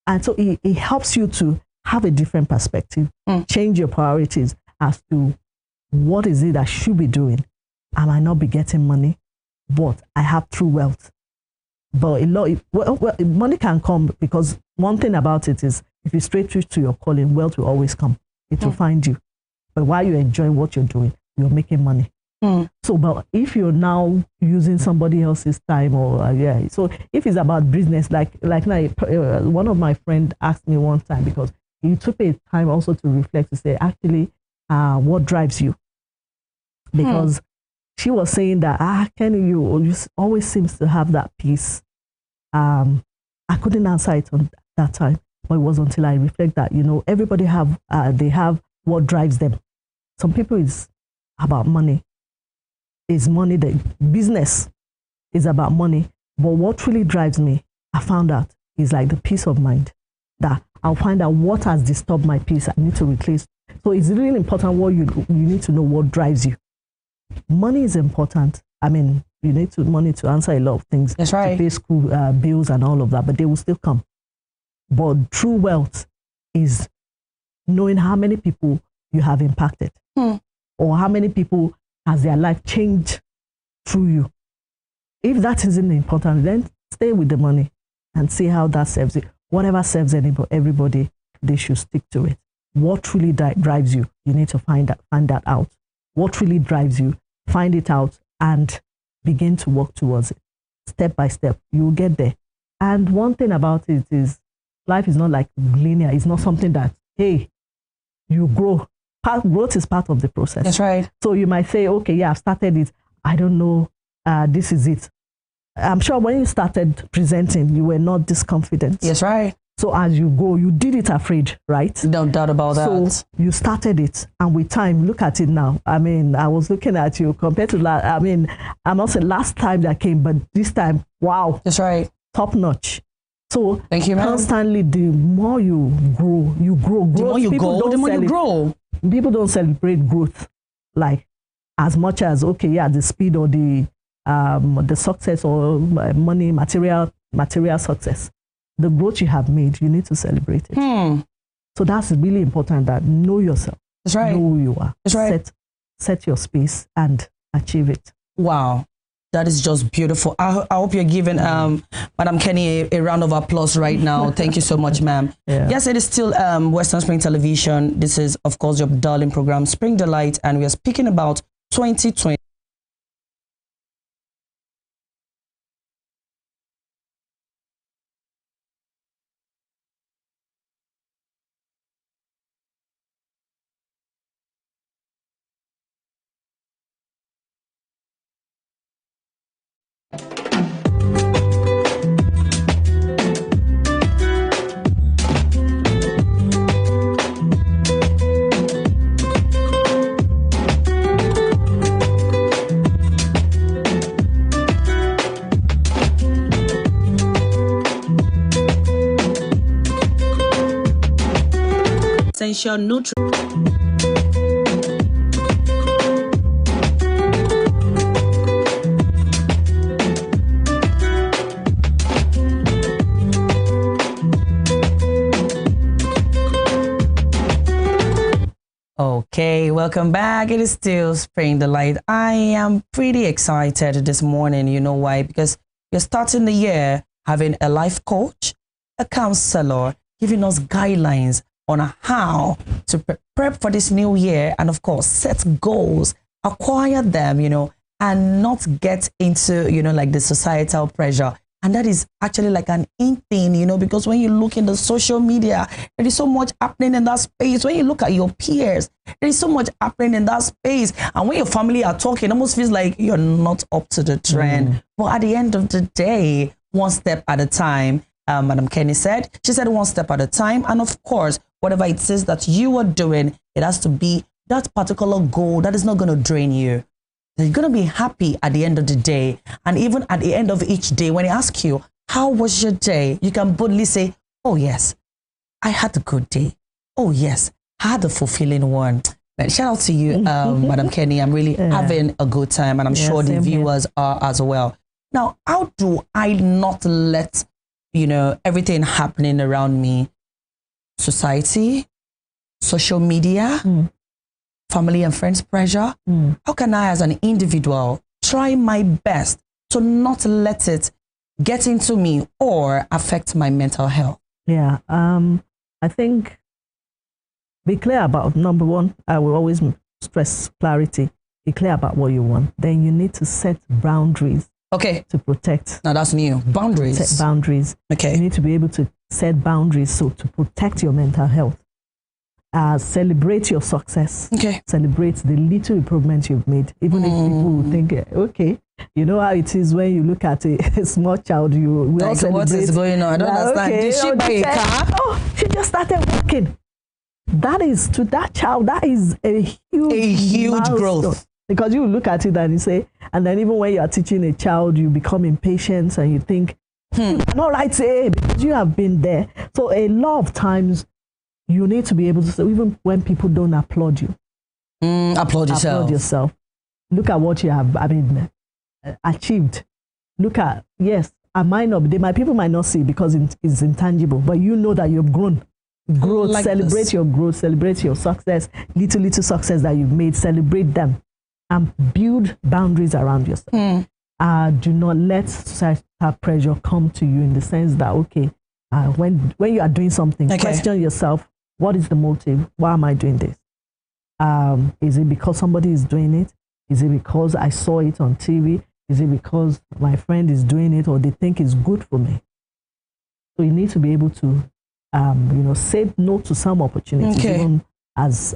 and so it helps you to have a different perspective, change your priorities as to what is it I should be doing. I might not be getting money, but I have true wealth. But money can come, because one thing about it is if you straight to your calling, wealth will always come. It will find you. But while you're enjoying what you're doing, you're making money. So, but if you're now using somebody else's time, or so if it's about business, like now, one of my friends asked me one time, because he took a time also to reflect, to say, actually, what drives you? Because she was saying that, Kenny, you always seems to have that peace. I couldn't answer it on that time, but it was until I reflect that, you know, everybody they have what drives them. Some people it's about money. It's money. The business is about money. But what really drives me, I found out, is like the peace of mind. That I'll find out what has disturbed my peace. I need to replace. So it's really important what you need to know what drives you. Money is important. I mean, you need money to answer a lot of things. That's right. To pay school bills and all of that, but they will still come. But true wealth is knowing how many people you have impacted, or how many people has their life changed through you. If that isn't important, then stay with the money and see how that serves you. Whatever serves everybody, they should stick to it. What truly drives you, you need to find that out. What really drives you, find it out, and begin to work towards it. Step by step, you will get there. And one thing about it is, life is not like linear. It's not something that, hey, you grow. Growth is part of the process. That's right. So you might say, okay, I've started it. I don't know, this is it. I'm sure when you started presenting, you were not this confident. Yes, right. So as you go, you did it afraid, right? No doubt about that. So you started it, and with time, look at it now. I mean, I was looking at you compared to last. I mean, I'm not saying last time that came, but this time, wow. That's right. Top notch. So thank you, constantly, the more you grow. The more you go, the more you grow. People don't celebrate growth like as much as the speed or the success or money, material success. The growth you have made, you need to celebrate it. So that's really important, that know yourself. That's right. Know who you are. That's right. Set your space and achieve it. Wow. That is just beautiful. I hope you're giving Madam Kenny a round of applause right now. Thank you so much, ma'am. Yeah. Yes, it is still Western Spring Television. This is, of course, your darling program, Spring Delight, and we are speaking about 2020. essential nutrients. Okay, welcome back. It is still Spring Delight. I am pretty excited this morning. You know why? Because we're starting the year having a life coach, a counselor, giving us guidelines on how to prep for this new year and, of course, set goals, acquire them, and not get into, like the societal pressure. And that is actually like an in thing, because when you look in the social media, there is so much happening in that space. When you look at your peers, there is so much happening in that space. And when your family are talking, it almost feels like you're not up to the trend. But at the end of the day, one step at a time, Madam Kenny said, she said one step at a time. And of course, whatever it says that you are doing, it has to be that particular goal that is not going to drain you. You're going to be happy at the end of the day. And even at the end of each day, when they ask you, how was your day? You can boldly say, oh, yes, I had a good day. Oh, yes, I had a fulfilling one. But shout out to you, Madam Kenny. I'm really having a good time. And I'm sure the viewers are as well. Now, how do I not let, everything happening around me? Society, social media, family and friends pressure. How can I, as an individual, try my best to not let it get into me or affect my mental health? Yeah, I think be clear about, number one, I will always stress clarity. Be clear about what you want. Then you need to set boundaries. Okay. To protect. Now that's new. Boundaries. Set boundaries. Okay. You need to be able to set boundaries so to protect your mental health. Celebrate your success. Okay. Celebrate the little improvements you've made. Even if people will think, okay, you know how it is when you look at a small child, we all celebrate. What is going on? I don't understand. Okay, Did she buy a car? Oh, she just started walking. That is, to that child, that is a huge growth. Because you look at it and you say, and then even when you are teaching a child, you become impatient and you think, you cannot write A because you have been there. So a lot of times, you need to be able to say, even when people don't applaud you. Applaud yourself. Applaud yourself. Look at what you have, achieved. Look at, yes, people might not see because it's intangible, but you know that you've grown. Celebrate your growth, celebrate your success, little success that you've made, celebrate them and build boundaries around yourself. Do not let societal pressure come to you in the sense that, okay, when you are doing something, question yourself, what is the motive? Why am I doing this? Is it because somebody is doing it? Is it because I saw it on TV? Is it because my friend is doing it or they think it's good for me? So you need to be able to, say no to some opportunities, even as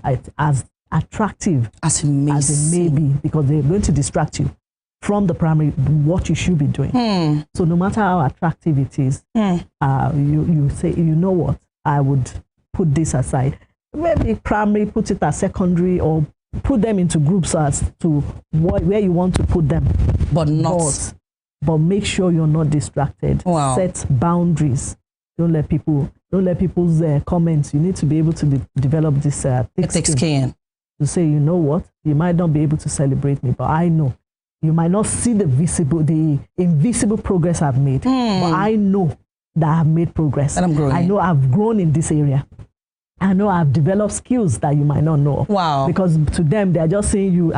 attractive as it may be, because they're going to distract you from the primary, what you should be doing. So no matter how attractive it is, you say, you know what, I would put this aside. Maybe primary, put it as secondary, or put them into groups as to where you want to put them. But make sure you're not distracted. Wow. Set boundaries. Don't let people's comments. You need to be able to develop this thick skin. To say, you know what, you might not be able to celebrate me, but I know. You might not see the invisible progress I've made, but I know that I've made progress. And I'm growing. I know I've grown in this area. I know I've developed skills that you might not know. Wow. Because to them, they're just saying you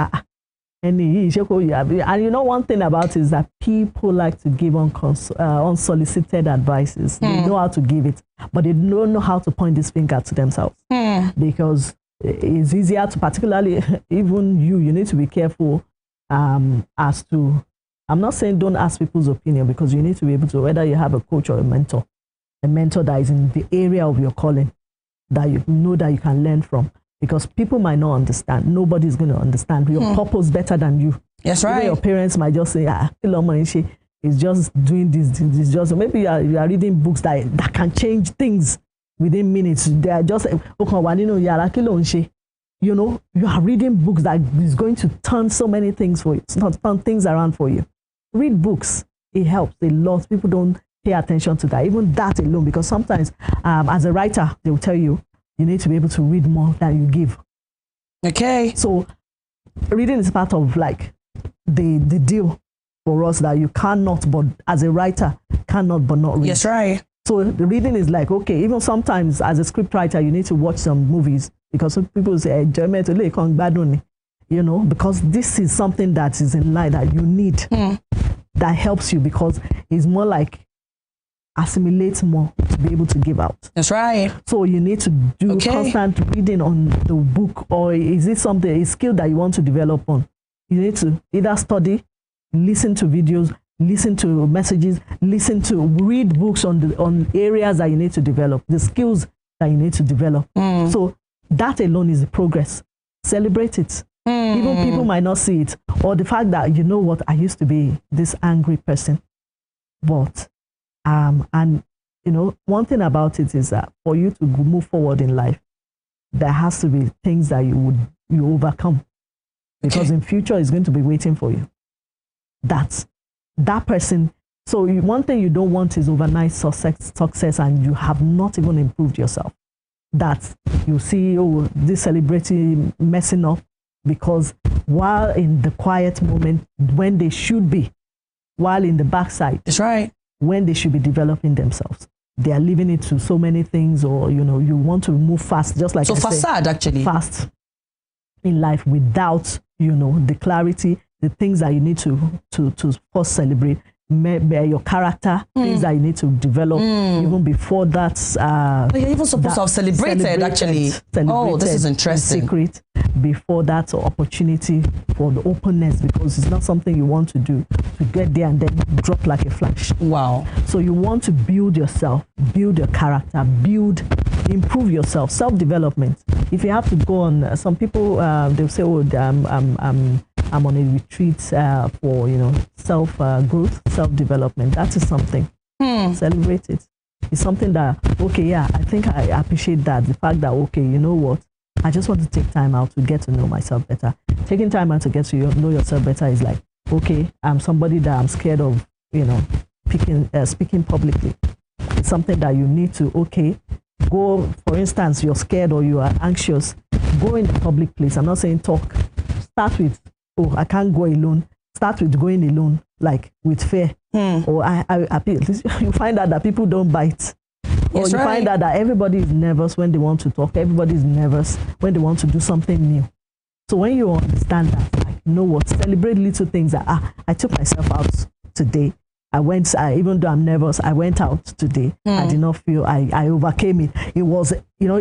and you know one thing about it is that people like to give unsolicited advices. They know how to give it, but they don't know how to point this finger to themselves. Because it's easier to, particularly even you need to be careful as to, I'm not saying don't ask people's opinion, because you need to be able to, whether you have a coach or a mentor that is in the area of your calling, that you know that you can learn from, because people might not understand. Nobody's going to understand your purpose better than you. That's right. Even your parents might just say, is just doing this just, maybe you are reading books that can change things within minutes. They are just, you are reading books that is going to turn so many things for you. It's not turn things around for you. Read books. It helps a lot. People don't pay attention to that. Even that alone, because sometimes as a writer, they will tell you, you need to be able to read more than you give. Okay. So reading is part of like the deal for us, that you cannot, but as a writer, cannot but not read. Yes, right. So the reading is like, okay, even sometimes as a script writer, you need to watch some movies, because some people say, enjoyment, you know, because this is something that is in line that you need, that helps you, because it's more like assimilate more to be able to give out. That's right. So you need to do constant reading on the book, or is it something, a skill that you want to develop on? You need to either study, listen to videos, listen to messages, read books on areas that you need to develop, the skills that you need to develop. So that alone is the progress. Celebrate it. Even people might not see it, or the fact that, you know what, I used to be this angry person, but and you know, one thing about it is that for you to move forward in life, there has to be things that you overcome, because in future is going to be waiting for you. That person. So one thing you don't want is overnight success and you have not even improved yourself. That you see, oh, this celebrity messing up, because while in the quiet moment, when they should be, while in the backside, that's right, when they should be developing themselves, they are leaving it to so many things, or you know, you want to move fast, just like so facade, actually fast in life without, you know, the clarity, the things that you need to first celebrate, your character, things that you need to develop even before that's you're even supposed to have celebrated actually. Oh, this is interesting. Secret before that opportunity for the openness, because it's not something you want to do to get there and then drop like a flash. Wow. So you want to build yourself, build your character, improve yourself, self-development. If you have to go on, some people they'll say, oh, I'm on a retreat for, you know, self-growth, self-development. That is something. Celebrate it. It's something that, okay, yeah, I think I appreciate that. The fact that, okay, you know what? I just want to take time out to get to know myself better. Taking time out to get to know yourself better is like, okay, I'm somebody that I'm scared of, you know, speaking publicly. It's something that you need to, okay, go, for instance, you're scared or you are anxious, go in a public place. I'm not saying talk. Start with, oh, I can't go alone. Start with going alone, like with fear. Or you find out that people don't bite. Or you find out that everybody is nervous when they want to talk. Everybody is nervous when they want to do something new. So when you understand that, like, you know what, celebrate little things that, I took myself out today. Even though I'm nervous, I went out today. I did not feel, I overcame it. It was, you know,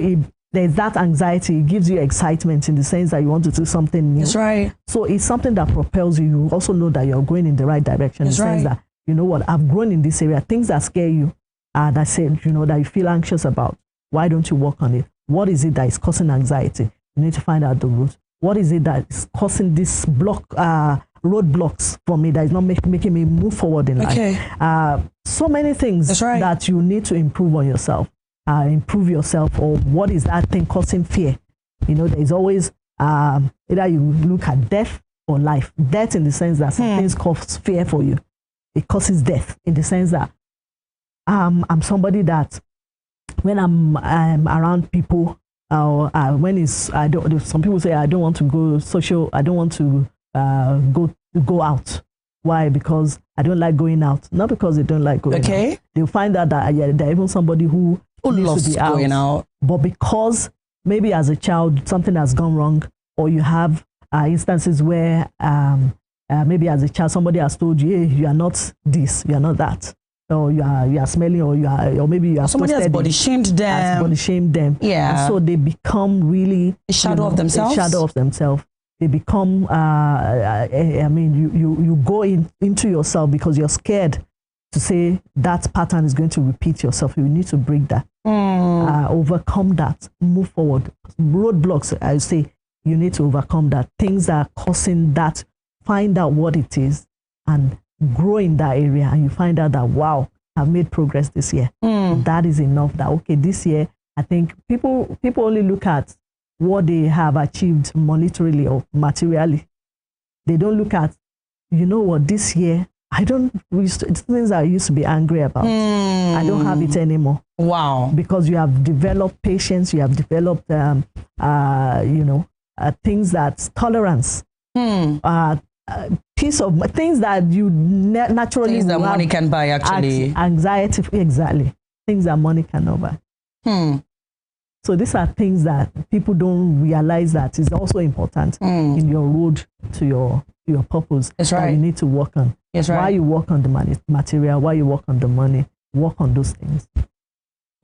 there's that anxiety. It gives you excitement in the sense that you want to do something new. That's right. So it's something that propels you. You also know that you're going in the right direction. That's in the sense that, you know what, I've grown in this area. Things that scare you, that say, you know, that you feel anxious about. Why don't you work on it? What is it that is causing anxiety? You need to find out the root. What is it that is causing this roadblocks for me that is not making me move forward in life? So many things that you need to improve on yourself. Improve yourself, or what is that thing causing fear? You know, there's always either you look at death or life. Death in the sense that some things cause fear for you. It causes death in the sense that I'm somebody that when I'm around people, some people say I don't want to go social, I don't want to go out. Why? Because I don't like going out. Not because they don't like going out. They'll find out that they're even somebody who needs to be going out. But because maybe as a child something has gone wrong, or you have instances where maybe as a child somebody has told you, hey, you are not this, you are not that, or you are smelling, or maybe you are somebody has body shamed them. Yeah. And so they become really a shadow of themselves. They become you go into yourself because you're scared to say that pattern is going to repeat yourself. You need to break that, overcome that, move forward. Roadblocks, I say, you need to overcome that. Things that are causing that, find out what it is and grow in that area, and you find out that, wow, I've made progress this year. That is enough. That, okay, this year, I think people only look at what they have achieved monetarily or materially. They don't look at, you know what, this year It's things I used to be angry about. I don't have it anymore. Wow. Because you have developed patience, you have developed, things that's tolerance. Piece of things that you naturally things that money can buy, actually. Anxiety, exactly. Things that money cannot buy. So these are things that people don't realize that is also important in your road to your purpose. That's right. That you need to work on. That's right. While you work on the material, while you work on the money, work on those things.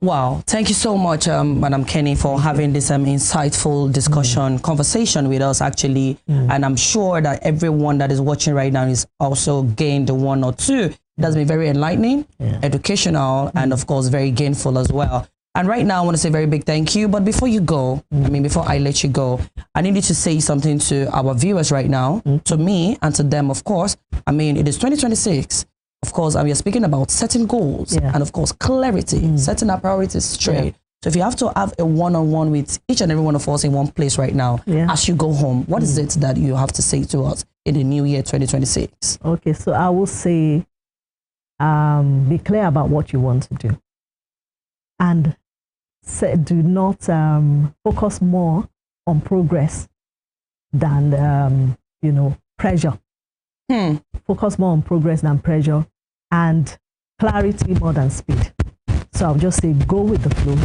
Wow. Thank you so much, Madam Kenny, for having this insightful discussion, conversation with us, actually. And I'm sure that everyone that is watching right now is also gained one or two. That's been very enlightening, educational, and of course, very gainful as well. And right now, I want to say a very big thank you. But before you go, before I let you go, I need you to say something to our viewers right now, to me and to them, of course. It is 2026. Of course, we are speaking about setting goals and, of course, clarity, setting our priorities straight. So if you have to have a one-on-one with each and every one of us in one place right now, as you go home, what is it that you have to say to us in the new year 2026? Okay, so I will say, be clear about what you want to do. And do not focus more on progress than, pressure. Focus more on progress than pressure, and clarity more than speed. So I'll just say, go with the flow,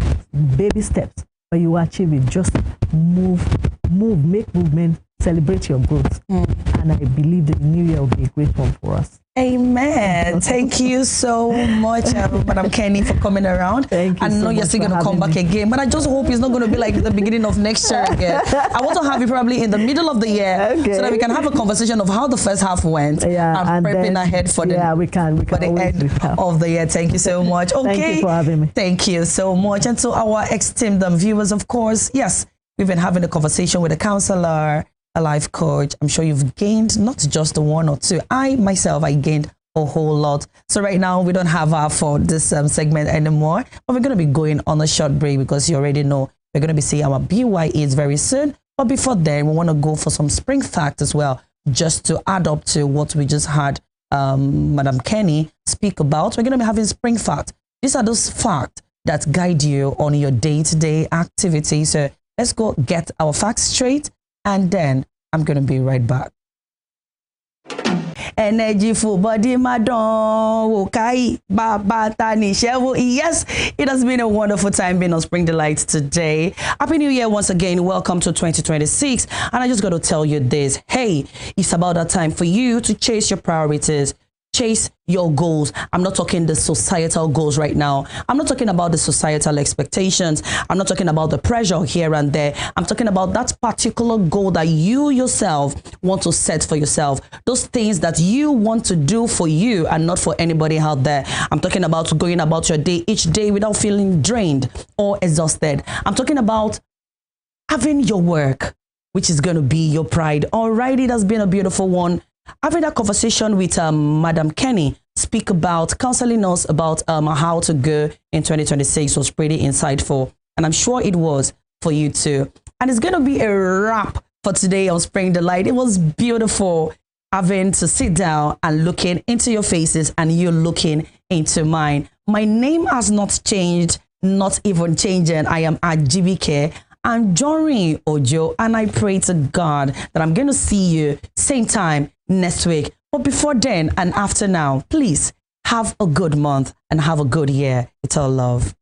baby steps, but you will achieve it. Just move, make movement, celebrate your growth. And I believe the new year will be a great one for us. Amen. Thank you so much, Madam Kenny, for coming around. Thank you. I know you're still going to come back again, but I just hope it's not going to be like the beginning of next year again. I want to have you probably in the middle of the year, so that we can have a conversation of how the first half went and prepping ahead for the end of the year. Thank you so much. Okay. Thank you for having me. Thank you so much. And to our esteemed viewers, of course, yes, we've been having a conversation with a counselor, a life coach. I'm sure you've gained not just one or two. I gained a whole lot. So right now we don't have her for this segment anymore, but we're going to be going on a short break because you already know we're going to be seeing our BYEs very soon. But before then, we want to go for some spring facts as well, just to add up to what we just had Madam Kenny speak about. We're going to be having spring facts. These are those facts that guide you on your day-to-day activities. So let's go get our facts straight, and then I'm going to be right back. Energy full body, madam. Yes, it has been a wonderful time being on Spring Delights today. Happy New Year once again. Welcome to 2026. And I just got to tell you this. Hey, it's about that time for you to chase your priorities. Chase your goals. I'm not talking the societal goals right now. I'm not talking about the societal expectations. I'm not talking about the pressure here and there. I'm talking about that particular goal that you yourself want to set for yourself. Those things that you want to do for you and not for anybody out there. I'm talking about going about your day each day without feeling drained or exhausted. I'm talking about having your work, which is going to be your pride. All right, it has been a beautiful one. Having that conversation with Madam Kenny speak about counseling us about how to go in 2026 was pretty insightful, and I'm sure it was for you too. And it's going to be a wrap for today on Spring Delight. It was beautiful having to sit down and looking into your faces and you looking into mine. My name has not changed, not even changing. I am at GBK. I'm Jory Ojo, and I pray to God that I'm going to see you same time next week. But before then and after now, please have a good month and have a good year. It's all love.